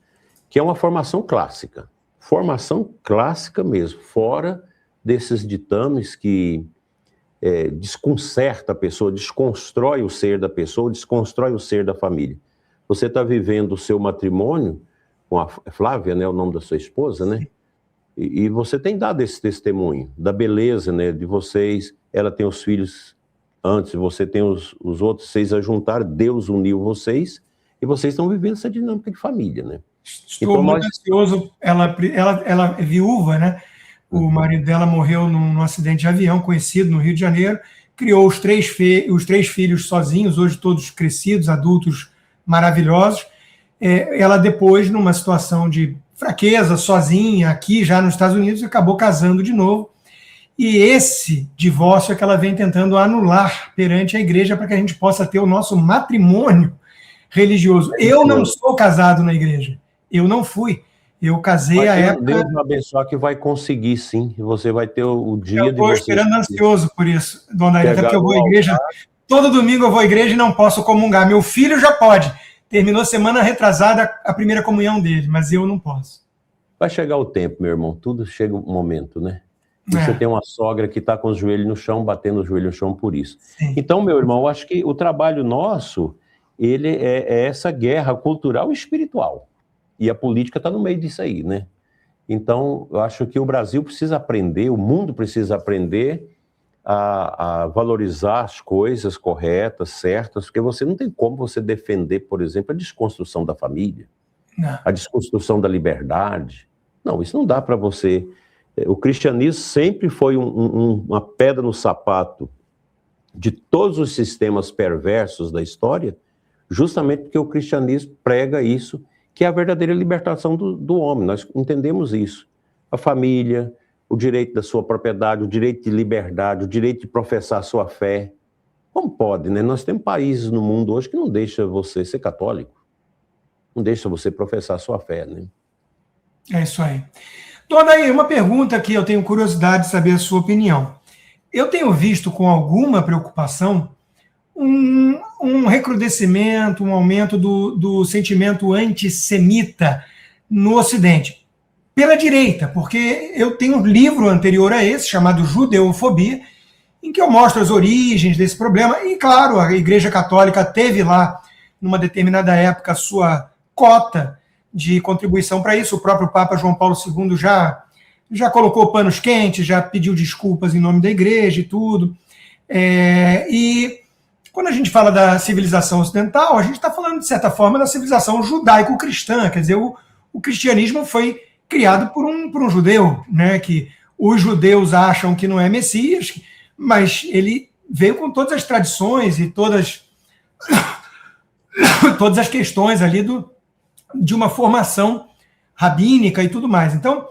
que é uma formação clássica. Formação clássica mesmo, fora desses ditames que desconcerta a pessoa, desconstrói o ser da pessoa, desconstrói o ser da família. Você está vivendo o seu matrimônio com a Flávia, né, o nome da sua esposa, né? E você tem dado esse testemunho da beleza, né, de vocês. Ela tem os filhos antes, você tem os outros 6 a juntar, Deus uniu vocês, e vocês estão vivendo essa dinâmica de família, né? Estou então, muito ansioso. Ela é viúva, né? O marido dela morreu num acidente de avião conhecido no Rio de Janeiro, criou os três filhos sozinhos, hoje todos crescidos, adultos maravilhosos. Ela depois, numa situação de fraqueza, sozinha, aqui já nos Estados Unidos, acabou casando de novo. E esse divórcio é que ela vem tentando anular perante a igreja para que a gente possa ter o nosso matrimônio religioso. Eu não sou casado na igreja, eu não fui. Eu casei à época... Deus vai abençoar que vai conseguir, sim. Você vai ter o dia de você... Eu estou esperando ansioso por isso, dona Aida, até porque eu vou à igreja... Todo domingo eu vou à igreja e não posso comungar. Meu filho já pode. Terminou semana retrasada a primeira comunhão dele, mas eu não posso. Vai chegar o tempo, meu irmão. Tudo chega um momento, né? E você tem uma sogra que está com os joelhos no chão, batendo os joelhos no chão por isso. Sim. Então, meu irmão, eu acho que o trabalho nosso, ele é essa guerra cultural e espiritual. E a política está no meio disso aí, né? Então, eu acho que o Brasil precisa aprender, o mundo precisa aprender a valorizar as coisas corretas, certas, porque você não tem como você defender, por exemplo, a desconstrução da família, a desconstrução da liberdade. Não, isso não dá para você... O cristianismo sempre foi uma pedra no sapato de todos os sistemas perversos da história, justamente porque o cristianismo prega isso, que é a verdadeira libertação do homem. Nós entendemos isso. A família, o direito da sua propriedade, o direito de liberdade, o direito de professar a sua fé. Como pode, né? Nós temos países no mundo hoje que não deixam você ser católico. Não deixa você professar a sua fé, né? É isso aí. Dona aí, uma pergunta que eu tenho curiosidade de saber a sua opinião. Eu tenho visto com alguma preocupação um recrudescimento, um aumento do sentimento antissemita no Ocidente, pela direita, porque eu tenho um livro anterior a esse, chamado Judeofobia, em que eu mostro as origens desse problema, e claro, a Igreja Católica teve lá, numa determinada época, a sua cota de contribuição para isso. O próprio Papa João Paulo II já colocou panos quentes, já pediu desculpas em nome da Igreja e tudo. E quando a gente fala da civilização ocidental, a gente está falando, de certa forma, da civilização judaico-cristã. Quer dizer, o cristianismo foi criado por um judeu, né, que os judeus acham que não é Messias, mas ele veio com todas as tradições e todas as questões ali de uma formação rabínica e tudo mais. Então,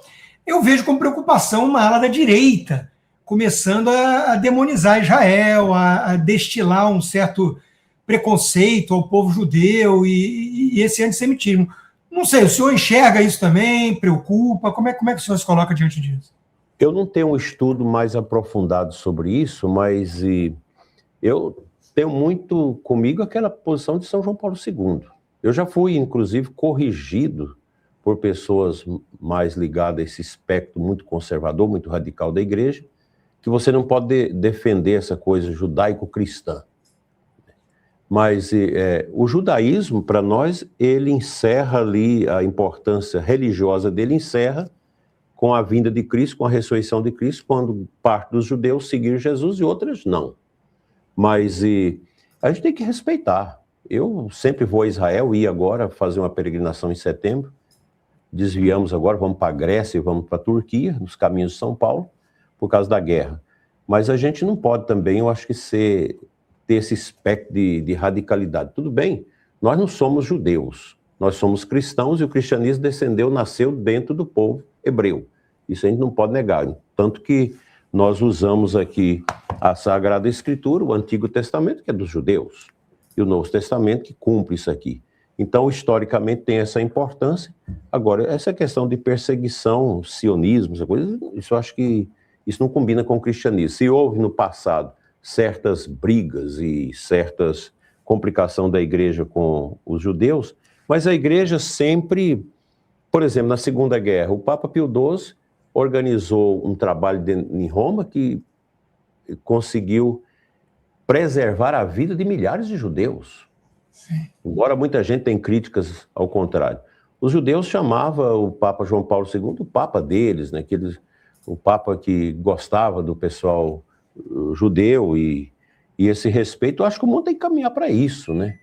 eu vejo com preocupação uma ala da direita começando a demonizar Israel, a destilar um certo preconceito ao povo judeu e esse antissemitismo. Não sei, o senhor enxerga isso também? Preocupa? Como é que o senhor se coloca diante disso? Eu não tenho um estudo mais aprofundado sobre isso, mas eu tenho muito comigo aquela posição de São João Paulo II. Eu já fui, inclusive, corrigido por pessoas mais ligadas a esse espectro muito conservador, muito radical da igreja, que você não pode defender essa coisa judaico-cristã. Mas o judaísmo, para nós, ele encerra ali, a importância religiosa dele encerra com a vinda de Cristo, com a ressurreição de Cristo, quando parte dos judeus seguiram Jesus e outras não. Mas a gente tem que respeitar. Eu sempre vou a Israel, ia agora fazer uma peregrinação em setembro, desviamos agora, vamos para a Grécia e vamos para a Turquia, nos caminhos de São Paulo, por causa da guerra. Mas a gente não pode também, eu acho que ter esse espectro de radicalidade. Tudo bem, nós não somos judeus, nós somos cristãos e o cristianismo nasceu dentro do povo hebreu. Isso a gente não pode negar. Tanto que nós usamos aqui a Sagrada Escritura, o Antigo Testamento, que é dos judeus, e o Novo Testamento, que cumpre isso aqui. Então, historicamente, tem essa importância. Agora, essa questão de perseguição, sionismo, essa coisa, isso eu acho que isso não combina com o cristianismo. Se houve no passado certas brigas e certas complicações da igreja com os judeus, mas a igreja sempre, por exemplo, na Segunda Guerra, o Papa Pio XII organizou um trabalho em Roma que conseguiu preservar a vida de milhares de judeus. Sim. Embora muita gente tenha críticas ao contrário. Os judeus chamavam o Papa João Paulo II o Papa deles, né? O Papa que gostava do pessoal judeu e esse respeito, eu acho que o mundo tem que caminhar para isso, né?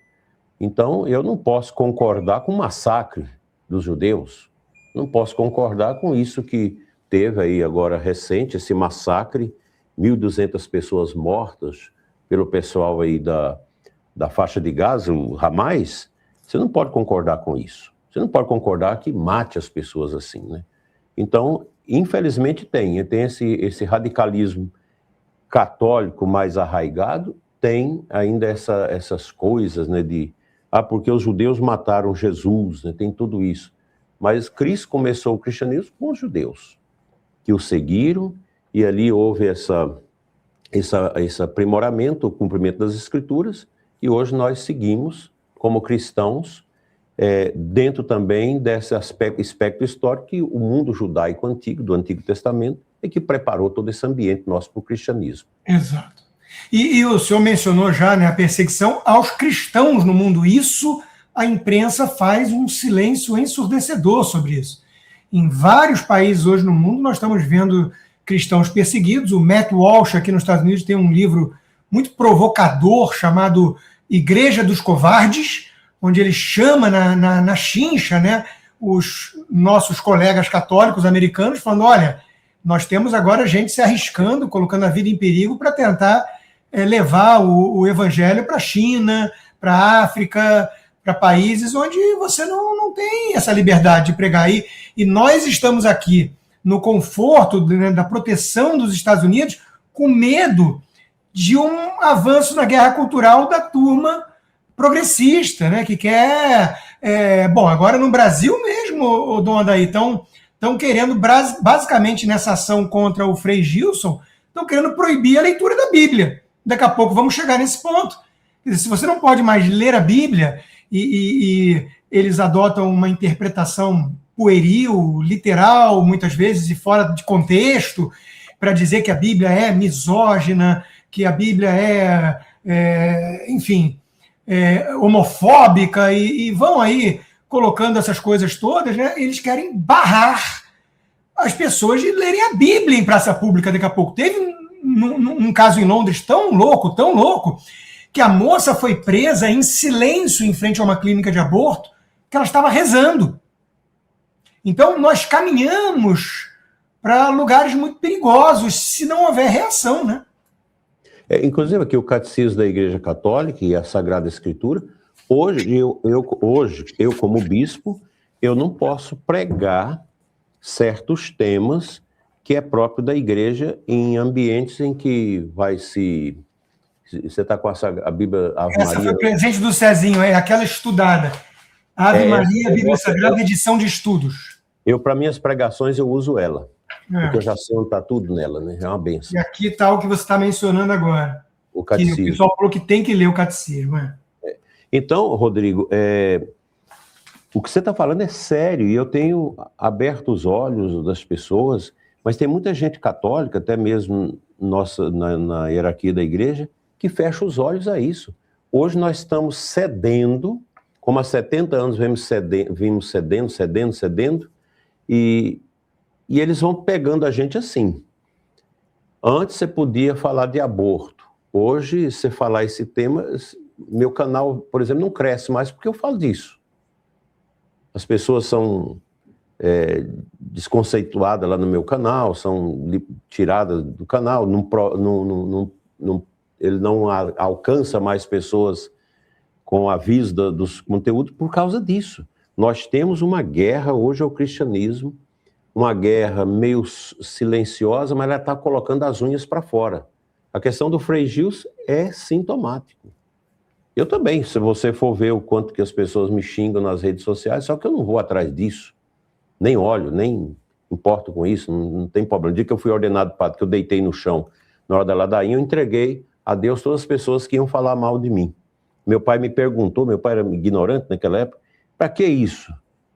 Então, eu não posso concordar com o massacre dos judeus, não posso concordar com isso que teve aí agora recente, esse massacre, 1.200 pessoas mortas pelo pessoal aí da faixa de Gaza, o Hamas. Você não pode concordar com isso. Você não pode concordar que mate as pessoas assim, né? Então, infelizmente tem esse radicalismo católico mais arraigado, tem ainda essas coisas, né, porque os judeus mataram Jesus, né, tem tudo isso. Mas Cristo começou o cristianismo com os judeus, que o seguiram, e ali houve esse aprimoramento, o cumprimento das Escrituras, e hoje nós seguimos como cristãos, dentro também desse espectro histórico que o mundo judaico antigo, do Antigo Testamento, é que preparou todo esse ambiente nosso para o cristianismo. Exato. E o senhor mencionou já, né, a perseguição aos cristãos no mundo. Isso, a imprensa faz um silêncio ensurdecedor sobre isso. Em vários países hoje no mundo, nós estamos vendo cristãos perseguidos. O Matt Walsh, aqui nos Estados Unidos, tem um livro muito provocador chamado Igreja dos Covardes, onde ele chama na chincha, né, os nossos colegas católicos americanos, falando, olha, nós temos agora gente se arriscando, colocando a vida em perigo para tentar levar o evangelho para a China, para a África, para países onde você não tem essa liberdade de pregar aí. E nós estamos aqui no conforto, né, da proteção dos Estados Unidos, com medo de um avanço na guerra cultural da turma progressista, né, que quer... bom, agora no Brasil mesmo, Dom Adair, estão estão querendo, basicamente nessa ação contra o Frei Gilson, estão querendo proibir a leitura da Bíblia. Daqui a pouco vamos chegar nesse ponto. Quer dizer, se você não pode mais ler a Bíblia e eles adotam uma interpretação pueril, literal, muitas vezes, e fora de contexto, para dizer que a Bíblia é misógina, que a Bíblia enfim, homofóbica, e vão aí colocando essas coisas todas, né? Eles querem barrar as pessoas de lerem a Bíblia em praça pública daqui a pouco. Teve um caso em Londres tão louco, que a moça foi presa em silêncio em frente a uma clínica de aborto, que ela estava rezando. Então, nós caminhamos para lugares muito perigosos, se não houver reação, né? Inclusive aqui o Catecismo da Igreja Católica e a Sagrada Escritura, hoje eu como bispo, eu não posso pregar certos temas que é próprio da igreja em ambientes em que vai se... Você está com a Bíblia Ave Maria... Essa foi o presente do Cezinho, aquela estudada. Ave Maria, Bíblia Sagrada, edição de estudos. Para minhas pregações, eu uso ela. Porque eu já sei onde está tudo nela, né? É uma benção. E aqui está o que você está mencionando agora. O catecismo. Que o pessoal falou que tem que ler o catecismo. Então, Rodrigo, o que você está falando é sério, e eu tenho aberto os olhos das pessoas, mas tem muita gente católica, até mesmo na hierarquia da igreja, que fecha os olhos a isso. Hoje nós estamos cedendo, como há 70 anos vimos cedendo, e eles vão pegando a gente assim. Antes você podia falar de aborto. Hoje, você falar esse tema, meu canal, por exemplo, não cresce mais porque eu falo disso. As pessoas são desconceituadas lá no meu canal, são tiradas do canal, ele não alcança mais pessoas com aviso dos conteúdos por causa disso. Nós temos uma guerra hoje ao cristianismo, uma guerra meio silenciosa, mas ela está colocando as unhas para fora. A questão do Frei Gilson é sintomático. Eu também, se você for ver o quanto que as pessoas me xingam nas redes sociais, só que eu não vou atrás disso, nem olho, nem importo com isso, não tem problema. No dia que eu fui ordenado padre, que eu deitei no chão na hora da ladainha, eu entreguei a Deus todas as pessoas que iam falar mal de mim. Meu pai me perguntou, meu pai era ignorante naquela época, para que isso?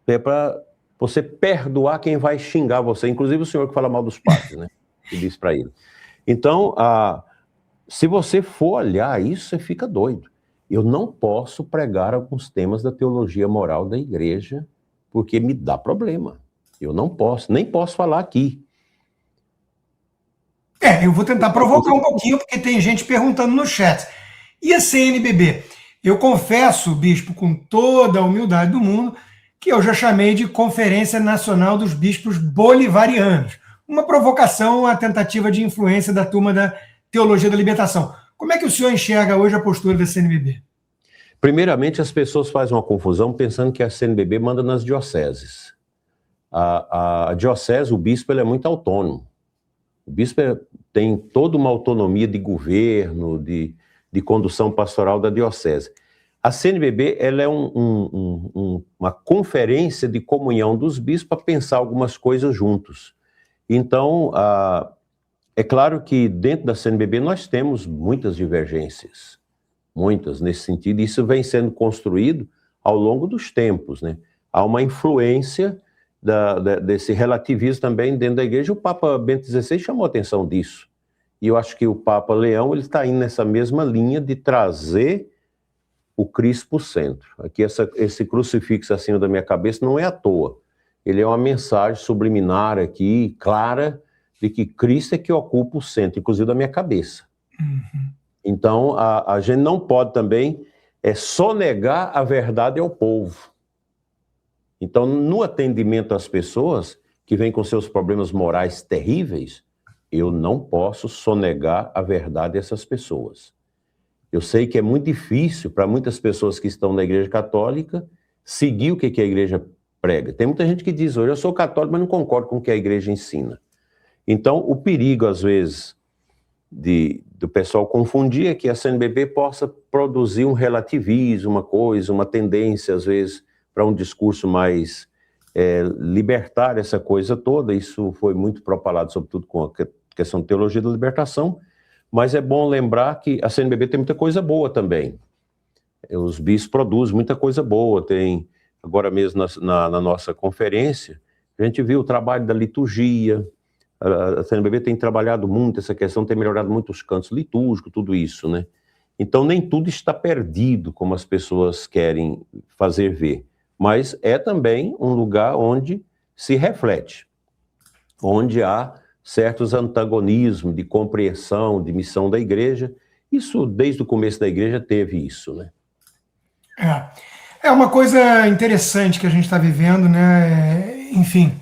É para você perdoar quem vai xingar você, inclusive o senhor que fala mal dos padres, né? Eu disse para ele. Então, se você for olhar isso, você fica doido. Eu não posso pregar alguns temas da teologia moral da igreja, porque me dá problema. Eu não posso, nem posso falar aqui. Eu vou tentar provocar um pouquinho, porque tem gente perguntando no chat. E a CNBB? Eu confesso, bispo, com toda a humildade do mundo, que eu já chamei de Conferência Nacional dos Bispos Bolivarianos. Uma provocação à tentativa de influência da turma da Teologia da Libertação. Como é que o senhor enxerga hoje a postura da CNBB? Primeiramente, as pessoas fazem uma confusão pensando que a CNBB manda nas dioceses. A diocese, o bispo, ele é muito autônomo. O bispo tem toda uma autonomia de governo, de condução pastoral da diocese. A CNBB ela é uma conferência de comunhão dos bispos para pensar algumas coisas juntos. Então, é claro que dentro da CNBB nós temos muitas divergências, muitas nesse sentido, e isso vem sendo construído ao longo dos tempos, né? Há uma influência desse relativismo também dentro da igreja. O Papa Bento XVI chamou a atenção disso, e eu acho que o Papa Leão ele está indo nessa mesma linha de trazer o Cristo para o centro. Aqui esse crucifixo acima da minha cabeça não é à toa, ele é uma mensagem subliminar aqui, clara, de que Cristo é que ocupa o centro, inclusive da minha cabeça. Uhum. Então, a gente não pode também sonegar a verdade ao povo. Então, no atendimento às pessoas que vêm com seus problemas morais terríveis, eu não posso sonegar a verdade a essas pessoas. Eu sei que é muito difícil para muitas pessoas que estão na Igreja Católica seguir o que a Igreja prega. Tem muita gente que diz hoje, eu sou católico, mas não concordo com o que a Igreja ensina. Então, o perigo, às vezes, do pessoal confundir é que a CNBB possa produzir um relativismo, uma tendência, às vezes, para um discurso mais libertar essa coisa toda. Isso foi muito propalado, sobretudo com a questão de teologia da libertação, mas é bom lembrar que a CNBB tem muita coisa boa também. Os bispos produzem muita coisa boa. Tem, agora mesmo na nossa conferência, a gente viu o trabalho da liturgia. A CNBB tem trabalhado muito essa questão, tem melhorado muito os cantos litúrgicos, tudo isso, né? Então, nem tudo está perdido, como as pessoas querem fazer ver. Mas é também um lugar onde se reflete, onde há certos antagonismos de compreensão, de missão da igreja. Isso, desde o começo da igreja, teve isso, né? É uma coisa interessante que a gente está vivendo, né? Enfim,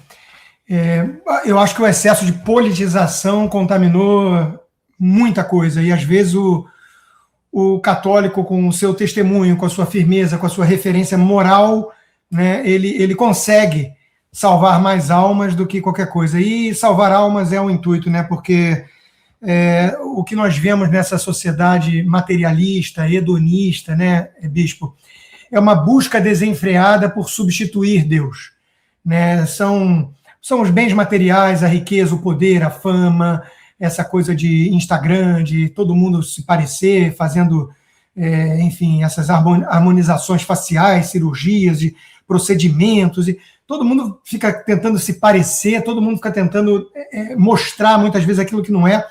eu acho que o excesso de politização contaminou muita coisa, e às vezes o católico, com o seu testemunho, com a sua firmeza, com a sua referência moral, né, ele consegue salvar mais almas do que qualquer coisa. E salvar almas é um intuito, né, porque o que nós vemos nessa sociedade materialista, hedonista, né, bispo, é uma busca desenfreada por substituir Deus, né? São os bens materiais, a riqueza, o poder, a fama, essa coisa de Instagram, de todo mundo se parecer, fazendo, enfim, essas harmonizações faciais, cirurgias, de procedimentos, e todo mundo fica tentando se parecer, todo mundo fica tentando mostrar muitas vezes aquilo que não é,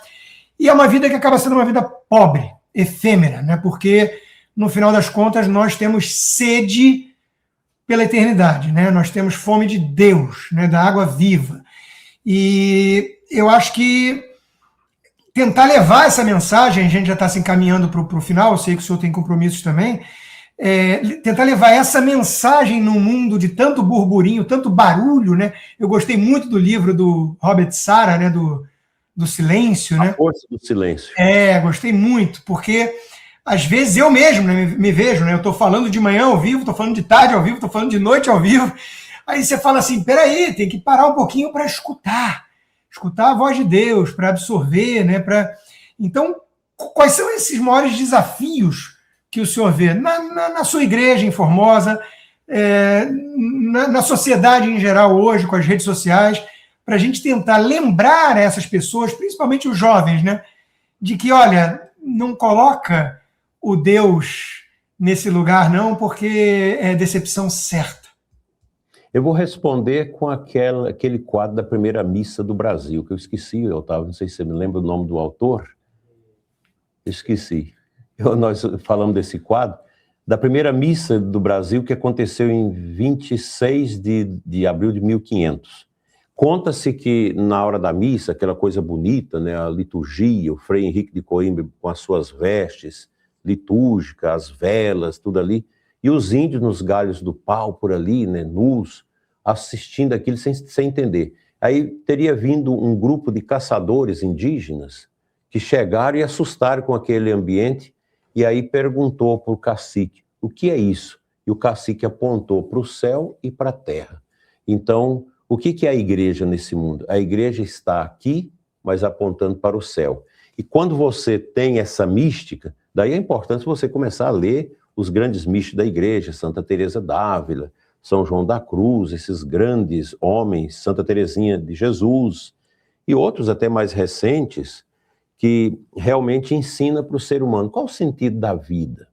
e é uma vida que acaba sendo uma vida pobre, efêmera, né? Porque no final das contas nós temos sede pela eternidade, né? Nós temos fome de Deus, né? Da água viva, e eu acho que tentar levar essa mensagem, a gente já está se encaminhando para o final, eu sei que o senhor tem compromissos também, tentar levar essa mensagem num mundo de tanto burburinho, tanto barulho, né? Eu gostei muito do livro do Robert Sara, né? Do silêncio, né? A força do silêncio. Gostei muito, porque às vezes eu mesmo, né, me vejo, né? Eu estou falando de manhã ao vivo, estou falando de tarde ao vivo, estou falando de noite ao vivo, aí você fala assim, peraí, tem que parar um pouquinho para escutar a voz de Deus, para absorver, né? Então, quais são esses maiores desafios que o senhor vê na sua igreja em Formosa, na sociedade em geral hoje, com as redes sociais, para a gente tentar lembrar essas pessoas, principalmente os jovens, né? De que, olha, não coloca o Deus nesse lugar não, porque é decepção certa. Eu vou responder com aquele quadro da primeira missa do Brasil, que eu esqueci, Otávio, não sei se você me lembra o nome do autor. Esqueci. Nós falamos desse quadro, da primeira missa do Brasil, que aconteceu em 26 de abril de 1500. Conta-se que, na hora da missa, aquela coisa bonita, né, a liturgia, o Frei Henrique de Coimbra com as suas vestes litúrgicas, as velas, tudo ali, e os índios nos galhos do pau por ali, né, nus, assistindo aquilo sem entender. Aí teria vindo um grupo de caçadores indígenas que chegaram e assustaram com aquele ambiente, e aí perguntou para o cacique, o que é isso? E o cacique apontou para o céu e para a terra. Então, o que é a igreja nesse mundo? A igreja está aqui, mas apontando para o céu. E quando você tem essa mística, daí é importante você começar a ler os grandes místicos da igreja, Santa Teresa d'Ávila, São João da Cruz, esses grandes homens, Santa Teresinha de Jesus, e outros até mais recentes, que realmente ensina para o ser humano qual o sentido da vida.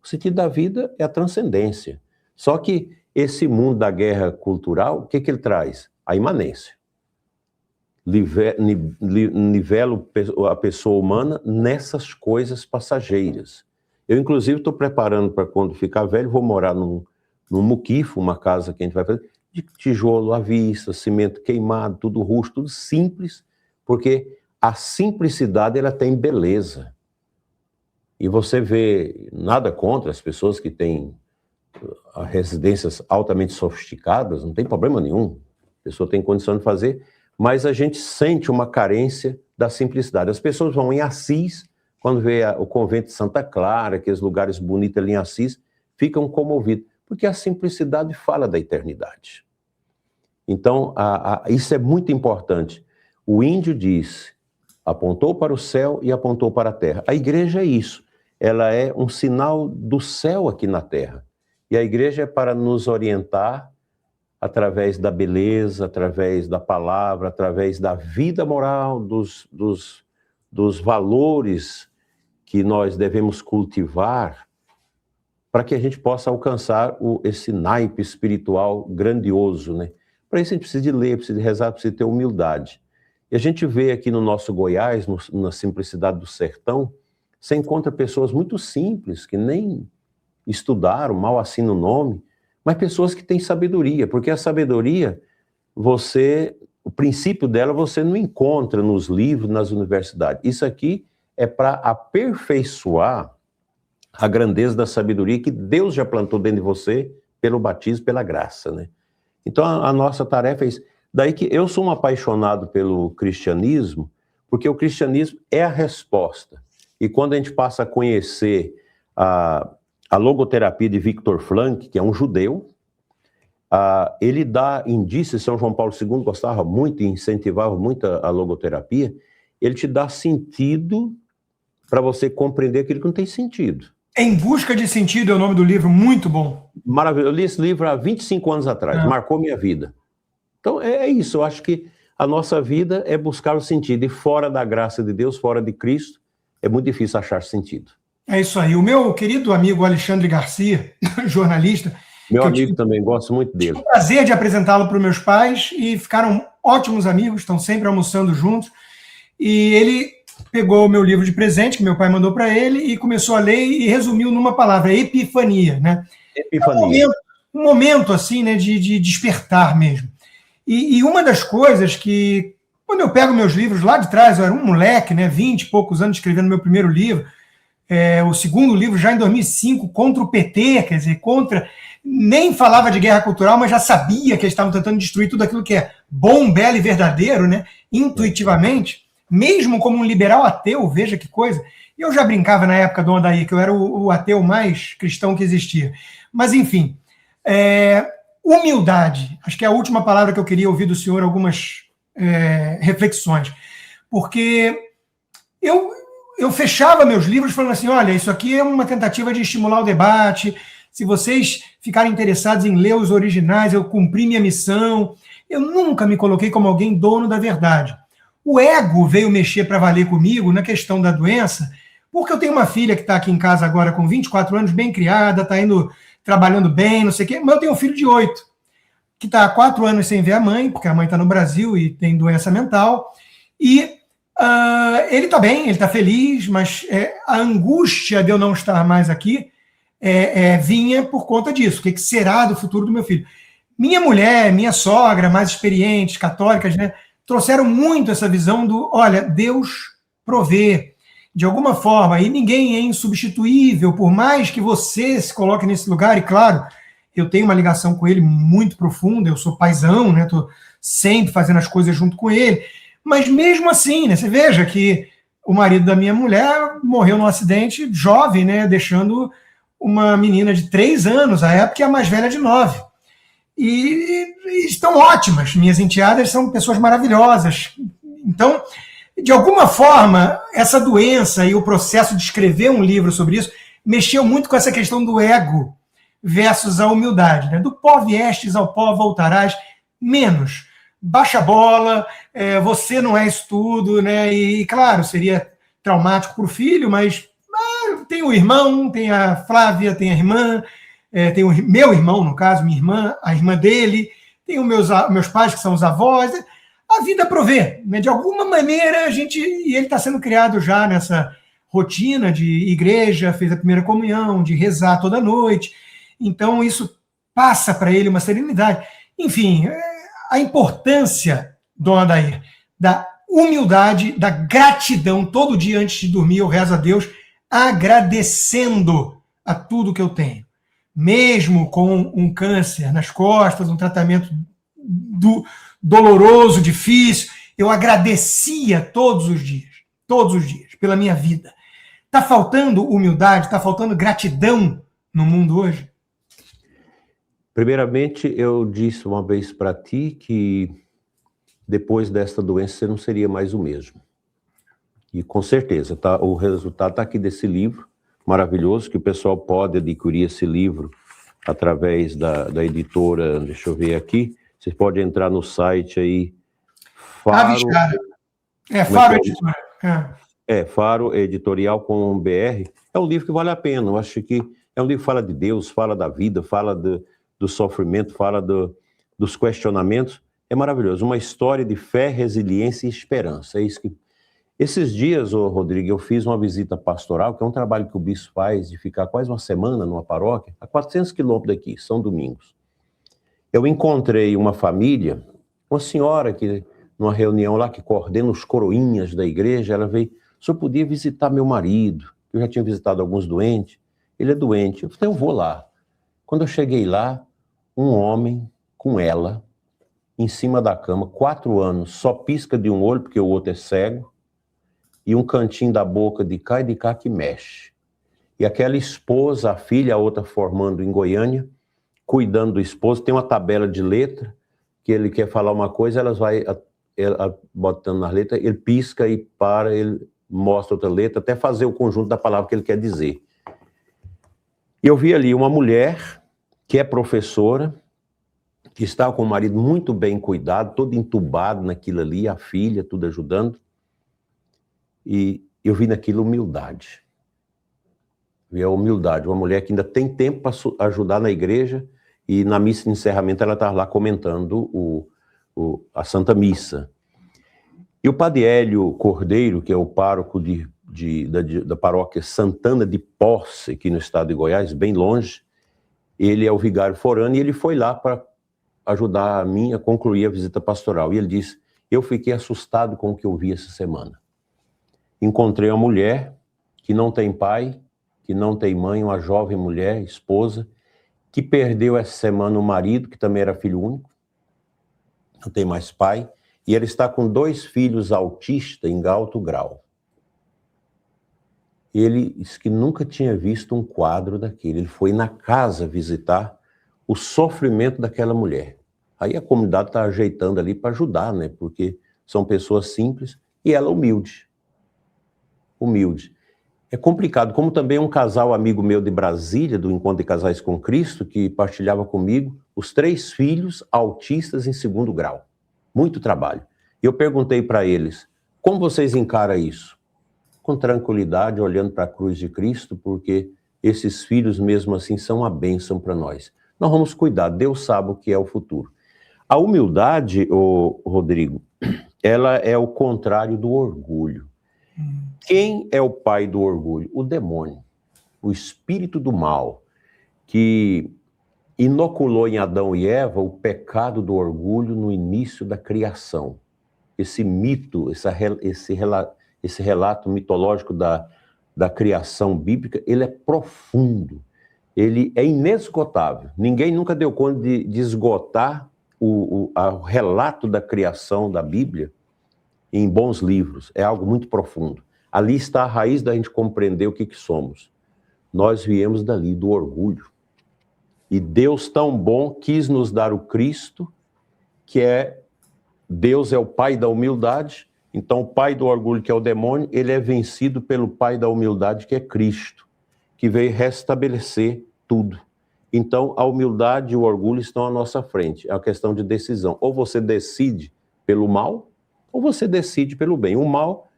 O sentido da vida é a transcendência. Só que esse mundo da guerra cultural, o que ele traz? A imanência. Nivela a pessoa humana nessas coisas passageiras. Eu, inclusive, estou preparando para quando ficar velho, vou morar num muquifo, uma casa que a gente vai fazer, de tijolo à vista, cimento queimado, tudo rústico, tudo simples, porque a simplicidade, ela tem beleza. E você vê, nada contra as pessoas que têm residências altamente sofisticadas, não tem problema nenhum, a pessoa tem condição de fazer, mas a gente sente uma carência da simplicidade. As pessoas vão em Assis, quando vê o convento de Santa Clara, aqueles lugares bonitos ali em Assis, ficam comovidos, porque a simplicidade fala da eternidade. Então, isso é muito importante. O índio diz, apontou para o céu e apontou para a terra. A igreja é isso, ela é um sinal do céu aqui na terra. E a igreja é para nos orientar através da beleza, através da palavra, através da vida moral, dos valores que nós devemos cultivar para que a gente possa alcançar esse naipe espiritual grandioso, né? Para isso a gente precisa de ler, precisa de rezar, precisa ter humildade. E a gente vê aqui no nosso Goiás, na simplicidade do sertão, você encontra pessoas muito simples, que nem estudaram, mal assinam o nome, mas pessoas que têm sabedoria, porque a sabedoria, o princípio dela você não encontra nos livros, nas universidades. Isso aqui é para aperfeiçoar a grandeza da sabedoria que Deus já plantou dentro de você pelo batismo, pela graça, né? Então a nossa tarefa é isso. Daí que eu sou um apaixonado pelo cristianismo, porque o cristianismo é a resposta. E quando a gente passa a conhecer a logoterapia de Viktor Frankl, que é um judeu, ele dá indícios, São João Paulo II gostava muito e incentivava muito a logoterapia, ele te dá sentido para você compreender aquilo que não tem sentido. Em Busca de Sentido é o nome do livro, muito bom. Maravilhoso. Eu li esse livro há 25 anos atrás, marcou minha vida. Então é isso, eu acho que a nossa vida é buscar o sentido, e fora da graça de Deus, fora de Cristo, é muito difícil achar sentido. É isso aí. O meu querido amigo Alexandre Garcia, jornalista... Meu amigo também, gosto muito dele. Tive o prazer de apresentá-lo para os meus pais e ficaram ótimos amigos, estão sempre almoçando juntos. E ele pegou o meu livro de presente, que meu pai mandou para ele, e começou a ler e resumiu numa palavra, epifania, né? Epifania. Um momento assim, né, de despertar mesmo. E uma das coisas que, quando eu pego meus livros lá de trás, eu era um moleque, né, 20 e poucos anos escrevendo meu primeiro livro, o segundo livro já em 2005, contra o PT, quer dizer, nem falava de guerra cultural, mas já sabia que eles estavam tentando destruir tudo aquilo que é bom, belo e verdadeiro, né, intuitivamente, mesmo como um liberal ateu, veja que coisa. E eu já brincava na época do Odair, que eu era o ateu mais cristão que existia. Mas, enfim, humildade, acho que é a última palavra que eu queria ouvir do senhor, algumas reflexões, porque eu fechava meus livros falando assim, olha, isso aqui é uma tentativa de estimular o debate, se vocês ficarem interessados em ler os originais, eu cumpri minha missão. Eu nunca me coloquei como alguém dono da verdade. O ego veio mexer para valer comigo na questão da doença, porque eu tenho uma filha que está aqui em casa agora com 24 anos, bem criada, está indo trabalhando bem, não sei o quê, mas eu tenho um filho de 8, que está há 4 anos sem ver a mãe, porque a mãe está no Brasil e tem doença mental, e ele está bem, ele está feliz, mas a angústia de eu não estar mais aqui vinha por conta disso. O que será do futuro do meu filho? Minha mulher, minha sogra, mais experientes, católicas, né, trouxeram muito essa visão do, olha, Deus provê, de alguma forma, e ninguém é insubstituível, por mais que você se coloque nesse lugar, e claro, eu tenho uma ligação com ele muito profunda, eu sou paizão, né, estou sempre fazendo as coisas junto com ele, mas mesmo assim, né, você veja que o marido da minha mulher morreu num acidente jovem, né, deixando uma menina de 3 anos, a época, e a mais velha de 9. E estão ótimas, minhas enteadas são pessoas maravilhosas. Então, de alguma forma, essa doença e o processo de escrever um livro sobre isso mexeu muito com essa questão do ego versus a humildade, né? Do pó viestes, ao pó voltarás, menos. Baixa a bola, você não é isso tudo, né? E claro, seria traumático para o filho, mas tem o irmão, tem a Flávia, tem a irmã, tem o meu irmão, no caso, minha irmã, a irmã dele, tem os meus pais, que são os avós. A vida provê, né? De alguma maneira, e ele está sendo criado já nessa rotina de igreja, fez a primeira comunhão, de rezar toda noite. Então, isso passa para ele uma serenidade. Enfim, a importância, Dona Adair, da humildade, da gratidão. Todo dia antes de dormir eu rezo a Deus agradecendo a tudo que eu tenho. Mesmo com um câncer nas costas, um tratamento doloroso, difícil, eu agradecia todos os dias, pela minha vida. Está faltando humildade, está faltando gratidão no mundo hoje? Primeiramente, eu disse uma vez para ti que depois desta doença você não seria mais o mesmo. E com certeza, tá, o resultado está aqui desse livro maravilhoso, que o pessoal pode adquirir esse livro através da editora, deixa eu ver aqui, vocês podem entrar no site aí, Faro... Faro Editora. Faro Editorial.br. É um livro que vale a pena. Eu acho que é um livro que fala de Deus, fala da vida, fala do sofrimento, fala dos questionamentos. É maravilhoso. Uma história de fé, resiliência e esperança. É isso que... Esses dias, Rodrigo, eu fiz uma visita pastoral, que é um trabalho que o bispo faz de ficar quase uma semana numa paróquia, a 400 quilômetros daqui, São Domingos. Eu encontrei uma família, uma senhora que, numa reunião lá, que coordena os coroinhas da igreja, ela veio, o senhor podia visitar meu marido? Eu já tinha visitado alguns doentes, ele é doente. Eu falei, eu vou lá. Quando eu cheguei lá, um homem com ela, em cima da cama, 4 anos, só pisca de um olho, porque o outro é cego, e um cantinho da boca de cá e de cá que mexe. E aquela esposa, a filha, a outra formando em Goiânia, cuidando do esposo, tem uma tabela de letra, que ele quer falar uma coisa, elas vai botando na letra, ele pisca e para, ele mostra outra letra, até fazer o conjunto da palavra que ele quer dizer. Eu vi ali uma mulher, que é professora, que está com o marido muito bem cuidado, todo entubado naquilo ali, a filha, tudo ajudando. E eu vi naquilo humildade. Vi a humildade, uma mulher que ainda tem tempo para ajudar na igreja, e na missa de encerramento ela estava lá comentando a Santa Missa. E o padre Hélio Cordeiro, que é o pároco da paróquia Santana de Posse, aqui no estado de Goiás, bem longe, ele é o vigário forano, e ele foi lá para ajudar a mim a concluir a visita pastoral. E ele disse, eu fiquei assustado com o que eu vi essa semana. Encontrei uma mulher que não tem pai, que não tem mãe, uma jovem mulher, esposa, que perdeu essa semana o marido, que também era filho único, não tem mais pai, e ele está com 2 filhos autistas em alto grau. Ele disse que nunca tinha visto um quadro daquele. Ele foi na casa visitar o sofrimento daquela mulher. Aí a comunidade está ajeitando ali para ajudar, né? Porque são pessoas simples e ela humilde. Humilde. É complicado, como também um casal amigo meu de Brasília, do Encontro de Casais com Cristo, que partilhava comigo, os 3 filhos autistas em 2º grau. Muito trabalho. E eu perguntei para eles, como vocês encaram isso? Com tranquilidade, olhando para a cruz de Cristo, porque esses filhos mesmo assim são uma bênção para nós. Nós vamos cuidar, Deus sabe o que é o futuro. A humildade, Rodrigo, ela é o contrário do orgulho. Quem é o pai do orgulho? O demônio, o espírito do mal, que inoculou em Adão e Eva o pecado do orgulho no início da criação. Esse mito, esse relato mitológico da criação bíblica, ele é profundo, ele é inesgotável. Ninguém nunca deu conta de esgotar o relato da criação da Bíblia em bons livros. É algo muito profundo. Ali está a raiz da gente compreender o que somos. Nós viemos dali, do orgulho. E Deus tão bom quis nos dar o Cristo, que Deus é o pai da humildade. Então o pai do orgulho, que é o demônio, ele é vencido pelo pai da humildade, que é Cristo, que veio restabelecer tudo. Então a humildade e o orgulho estão à nossa frente. É uma questão de decisão. Ou você decide pelo mal, ou você decide pelo bem. O mal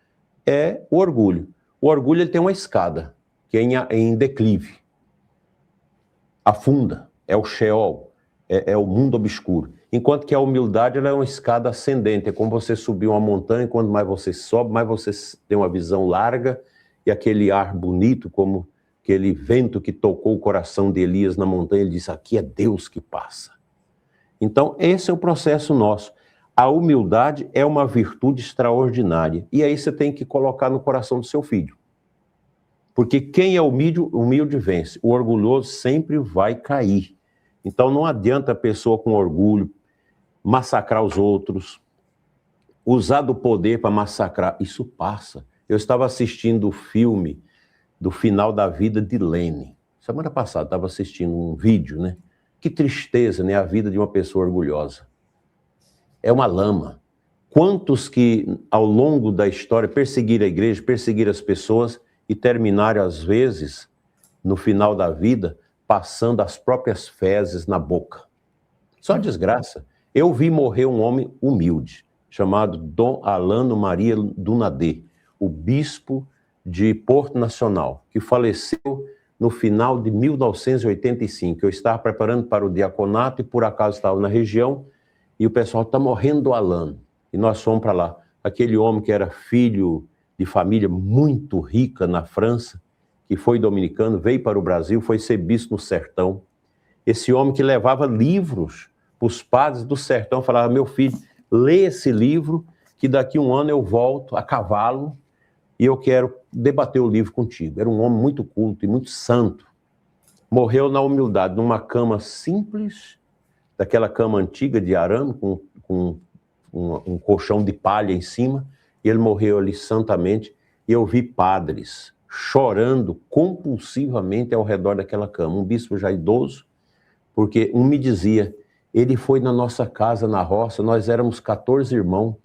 é o orgulho. O orgulho, ele tem uma escada, que é em declive. Afunda, é o Sheol, é o mundo obscuro. Enquanto que a humildade, ela é uma escada ascendente, é como você subir uma montanha, quanto mais você sobe, mais você tem uma visão larga, e aquele ar bonito, como aquele vento que tocou o coração de Elias na montanha, ele disse, aqui é Deus que passa. Então, esse é o processo nosso. A humildade é uma virtude extraordinária. E aí você tem que colocar no coração do seu filho. Porque quem é humilde vence. O orgulhoso sempre vai cair. Então não adianta a pessoa com orgulho massacrar os outros, usar do poder para massacrar. Isso passa. Eu estava assistindo o filme do final da vida de Lênin. Semana passada estava assistindo um vídeo, né? Que tristeza, né? A vida de uma pessoa orgulhosa. É uma lama. Quantos que, ao longo da história, perseguiram a igreja, perseguiram as pessoas e terminaram, às vezes, no final da vida, passando as próprias fezes na boca. Só desgraça. Eu vi morrer um homem humilde, chamado Dom Alano Maria Dunadé, o bispo de Porto Nacional, que faleceu no final de 1985. Eu estava preparando para o diaconato e por acaso estava na região e o pessoal está morrendo do Alano. E nós fomos para lá. Aquele homem que era filho de família muito rica na França, que foi dominicano, veio para o Brasil, foi ser bispo no sertão. Esse homem que levava livros para os padres do sertão, falava, meu filho, lê esse livro, que daqui a um ano eu volto a cavalo e eu quero debater o livro contigo. Era um homem muito culto e muito santo. Morreu na humildade, numa cama simples, daquela cama antiga de arame, com um colchão de palha em cima, e ele morreu ali santamente, e eu vi padres chorando compulsivamente ao redor daquela cama. Um bispo já idoso, porque um me dizia, ele foi na nossa casa, na roça, nós éramos 14 irmãos,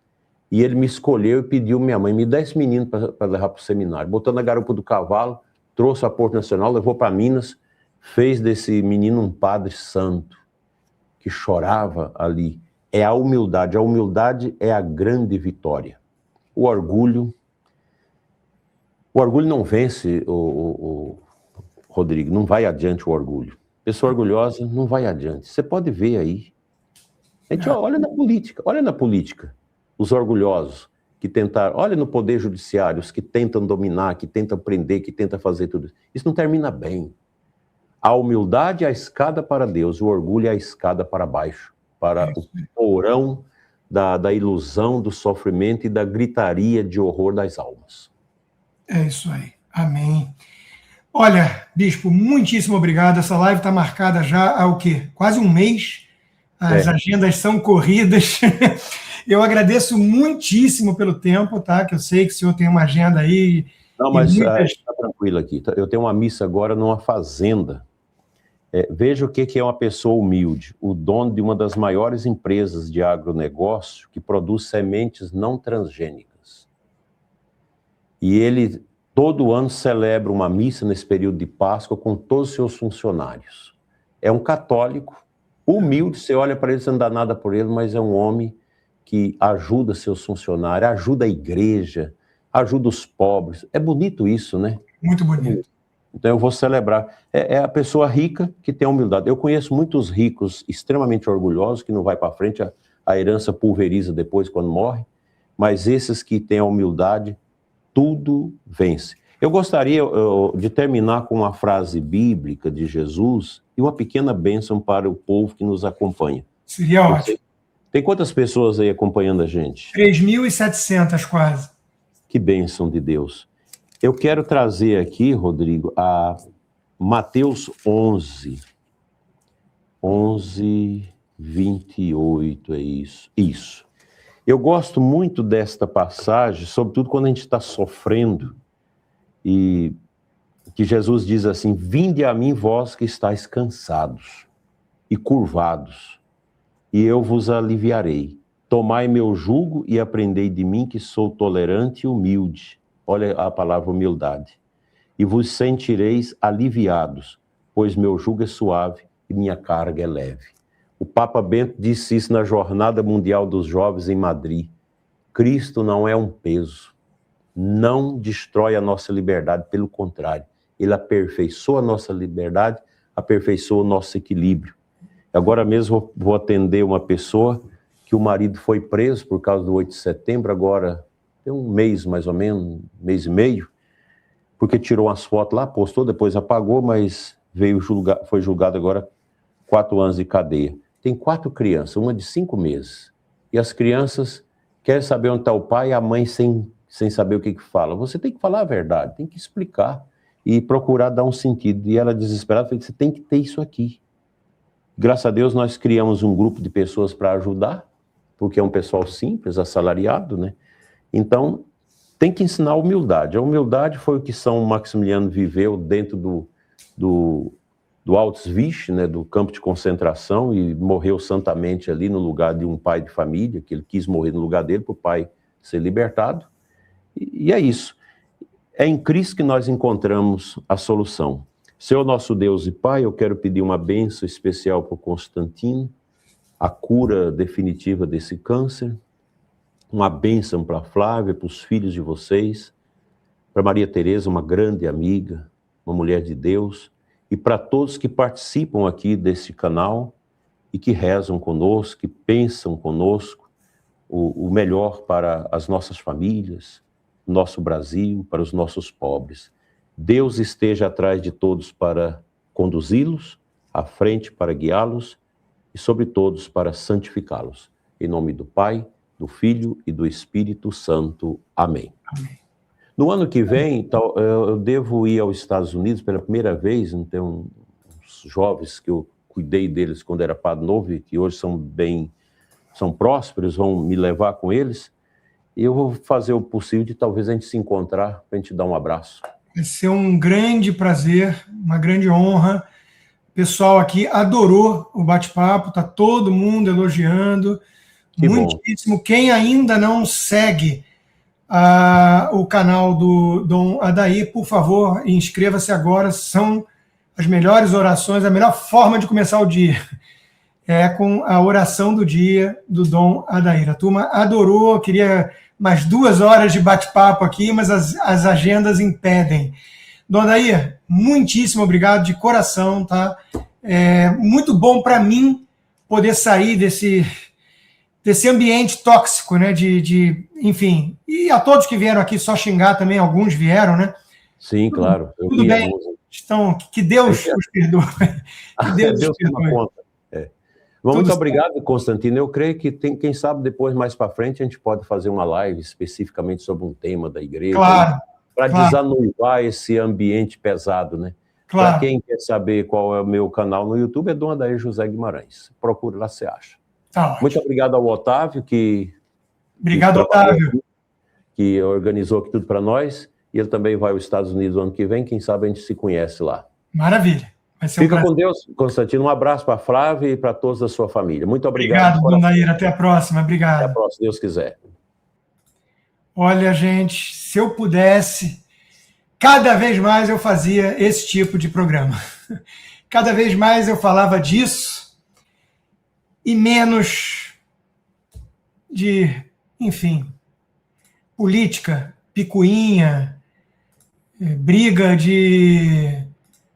e ele me escolheu e pediu minha mãe, me dá esse menino para levar para o seminário. Botou na garupa do cavalo, trouxe a Porto Nacional, levou para Minas, fez desse menino um padre santo, que chorava ali. É a humildade é a grande vitória. O orgulho não vence, Rodrigo, não vai adiante o orgulho. Pessoa orgulhosa não vai adiante. Você pode ver aí. A gente olha na política, os orgulhosos que tentaram, olha no poder judiciário, os que tentam dominar, que tentam prender, que tentam fazer tudo isso. Isso não termina bem. A humildade é a escada para Deus, o orgulho é a escada para baixo, para o porão da ilusão, do sofrimento e da gritaria de horror das almas. É isso aí. Amém. Olha, bispo, muitíssimo obrigado. Essa live está marcada já há o quê? Quase um mês. As agendas são corridas. Eu agradeço muitíssimo pelo tempo, tá? Que eu sei que o senhor tem uma agenda aí. Não, mas está tranquilo aqui. Eu tenho uma missa agora numa fazenda. Veja o que é uma pessoa humilde. O dono de uma das maiores empresas de agronegócio que produz sementes não transgênicas. E ele, todo ano, celebra uma missa nesse período de Páscoa com todos os seus funcionários. É um católico, humilde, você olha para ele, você não dá nada por ele, mas é um homem que ajuda seus funcionários, ajuda a igreja, ajuda os pobres. É bonito isso, né? Muito bonito. Então eu vou celebrar. É a pessoa rica que tem humildade. Eu conheço muitos ricos extremamente orgulhosos, que não vai para frente, a herança pulveriza depois quando morre, mas esses que têm a humildade, tudo vence. Eu gostaria de terminar com uma frase bíblica de Jesus e uma pequena bênção para o povo que nos acompanha. Seria ótimo. Tem quantas pessoas aí acompanhando a gente? 3.700 quase. Que bênção de Deus. Eu quero trazer aqui, Rodrigo, a Mateus 11, 28, é isso. Isso. Eu gosto muito desta passagem, sobretudo quando a gente está sofrendo, e que Jesus diz assim, vinde a mim vós que estáis cansados e curvados, e eu vos aliviarei. Tomai meu jugo e aprendei de mim que sou tolerante e humilde. Olha a palavra humildade. E vos sentireis aliviados, pois meu jugo é suave e minha carga é leve. O Papa Bento disse isso na Jornada Mundial dos Jovens em Madrid. Cristo não é um peso, não destrói a nossa liberdade, pelo contrário, ele aperfeiçoa a nossa liberdade, aperfeiçoa o nosso equilíbrio. Agora mesmo vou atender uma pessoa que o marido foi preso por causa do 8 de setembro, agora tem um mês mais ou menos, um mês e meio, porque tirou umas fotos lá, postou, depois apagou, mas foi julgado agora 4 anos de cadeia. Tem 4 crianças, uma de 5 meses. E as crianças querem saber onde está o pai e a mãe sem saber o que fala. Você tem que falar a verdade, tem que explicar e procurar dar um sentido. E ela desesperada falou, você tem que ter isso aqui. Graças a Deus nós criamos um grupo de pessoas para ajudar, porque é um pessoal simples, assalariado, né? Então, tem que ensinar a humildade. A humildade foi o que São Maximiliano viveu dentro do Auschwitz, né, do campo de concentração, e morreu santamente ali no lugar de um pai de família, que ele quis morrer no lugar dele para o pai ser libertado. E é isso. É em Cristo que nós encontramos a solução. Senhor nosso Deus e Pai, eu quero pedir uma bênção especial para o Constantino, a cura definitiva desse câncer, uma bênção para a Flávia, para os filhos de vocês, para Maria Tereza, uma grande amiga, uma mulher de Deus, e para todos que participam aqui desse canal e que rezam conosco, que pensam conosco o melhor para as nossas famílias, nosso Brasil, para os nossos pobres. Deus esteja atrás de todos para conduzi-los, à frente para guiá-los e sobre todos para santificá-los. Em nome do Pai, do Filho e do Espírito Santo. Amém. Amém. No ano que vem, eu devo ir aos Estados Unidos pela primeira vez. Tem uns jovens que eu cuidei deles quando era padre novo e que hoje são prósperos, vão me levar com eles. E eu vou fazer o possível de talvez a gente se encontrar para a gente dar um abraço. Vai ser um grande prazer, uma grande honra. O pessoal aqui adorou o bate-papo, está todo mundo elogiando. Que muitíssimo. Bom. Quem ainda não segue o canal do Dom Adair, por favor, inscreva-se agora. São as melhores orações, a melhor forma de começar o dia. É com a oração do dia do Dom Adair. A turma adorou, queria mais 2 horas de bate-papo aqui, mas as agendas impedem. Dom Adair, muitíssimo obrigado de coração, tá? É muito bom para mim poder sair desse ambiente tóxico, né? Enfim, e a todos que vieram aqui só xingar também, alguns vieram, né? Sim, claro. Tudo bem. Que Deus os perdoe. Que Deus os perdoe. Conta. Muito obrigado, Constantino. Eu creio que quem sabe depois, mais para frente, a gente pode fazer uma live especificamente sobre um tema da igreja. Claro. Para desanuvar esse ambiente pesado, né? Claro. Para quem quer saber qual é o meu canal no YouTube, é Dom Adair José Guimarães. Procure lá, você acha. Tá. Muito obrigado ao Otávio, Obrigado, Otávio. Que organizou aqui tudo para nós. E ele também vai aos Estados Unidos no ano que vem. Quem sabe a gente se conhece lá. Maravilha. Fica com Deus, Constantino. Um abraço para a Flávia e para todos da sua família. Muito obrigado. Obrigado, Dom Adair. Até a próxima. Obrigado. Até a próxima, se Deus quiser. Olha, gente, se eu pudesse, cada vez mais eu fazia esse tipo de programa. Cada vez mais eu falava disso e menos de, enfim, política, picuinha, briga de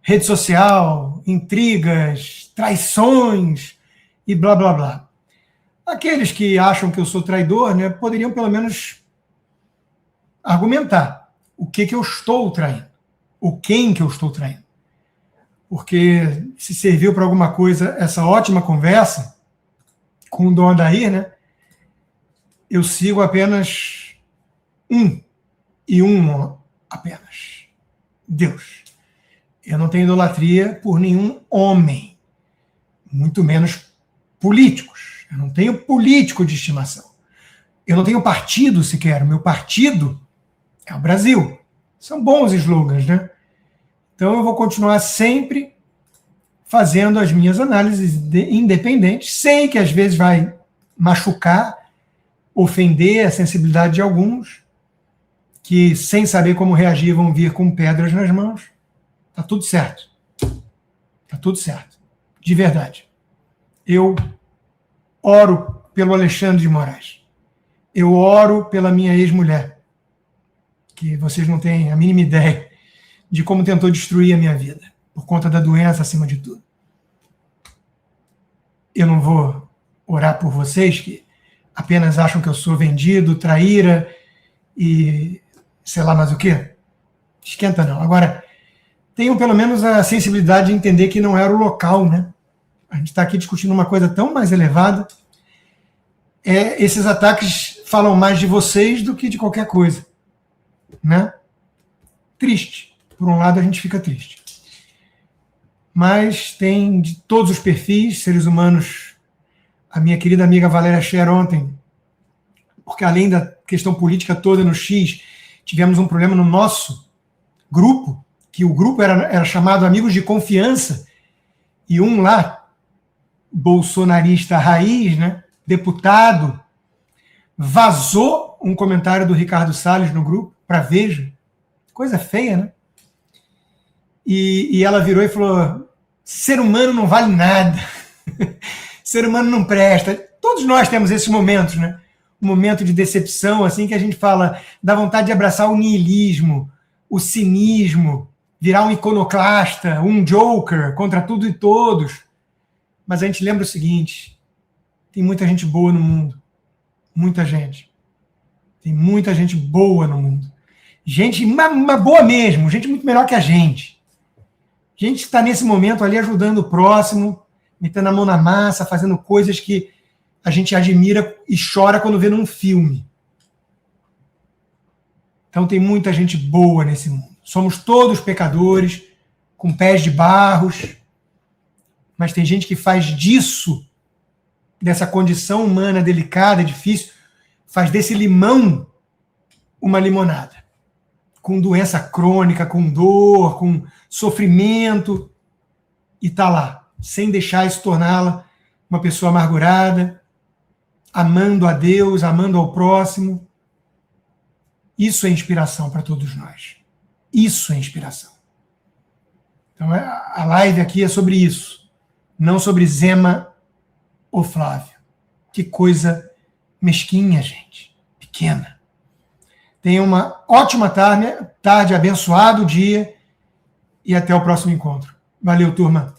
rede social, intrigas, traições e blá, blá, blá. Aqueles que acham que eu sou traidor, né, poderiam pelo menos argumentar o que eu estou traindo, o quem que eu estou traindo. Porque se serviu para alguma coisa essa ótima conversa com o Dom Adair, né, eu sigo apenas um apenas. Deus. Eu não tenho idolatria por nenhum homem, muito menos políticos. Eu não tenho político de estimação. Eu não tenho partido sequer. O meu partido é o Brasil. São bons slogans, né? Então eu vou continuar sempre fazendo as minhas análises independentes. Sei que às vezes vai machucar, ofender a sensibilidade de alguns, que sem saber como reagir vão vir com pedras nas mãos. Tá tudo certo. Tá tudo certo. De verdade. Eu oro pelo Alexandre de Moraes. Eu oro pela minha ex-mulher, que vocês não têm a mínima ideia de como tentou destruir a minha vida, por conta da doença acima de tudo. Eu não vou orar por vocês que apenas acham que eu sou vendido, traíra e sei lá mais o quê. Esquenta não. Agora, tenham pelo menos a sensibilidade de entender que não era o local, né? A gente está aqui discutindo uma coisa tão mais elevada. Esses ataques falam mais de vocês do que de qualquer coisa, né? Triste. Por um lado, a gente fica triste. Mas tem de todos os perfis, seres humanos. A minha querida amiga Valéria Scher ontem, porque além da questão política toda no X, tivemos um problema no nosso grupo, que o grupo era chamado Amigos de Confiança, e um lá, bolsonarista raiz, né, deputado, vazou um comentário do Ricardo Salles no grupo, para Veja. Coisa feia, né? e ela virou e falou: ser humano não vale nada, ser humano não presta. Todos nós temos esses momentos, né? Um momento de decepção, assim, que a gente fala, dá vontade de abraçar o niilismo, o cinismo, virar um iconoclasta, um joker contra tudo e todos. Mas a gente lembra o seguinte: tem muita gente boa no mundo. Muita gente. Tem muita gente boa no mundo. Gente, uma boa mesmo, gente muito melhor que a gente. Gente que está nesse momento ali ajudando o próximo, metendo a mão na massa, fazendo coisas que a gente admira e chora quando vê num filme. Então tem muita gente boa nesse mundo. Somos todos pecadores, com pés de barros, mas tem gente que faz disso, dessa condição humana delicada, difícil, faz desse limão uma limonada. Com doença crônica, com dor, com sofrimento, e está lá, sem deixar isso torná-la uma pessoa amargurada, amando a Deus, amando ao próximo. Isso é inspiração para todos nós. Isso é inspiração. Então, a live aqui é sobre isso, não sobre Zema ou Flávio. Que coisa mesquinha, gente. Pequena. Tenha uma ótima tarde, abençoado dia, e até o próximo encontro. Valeu, turma.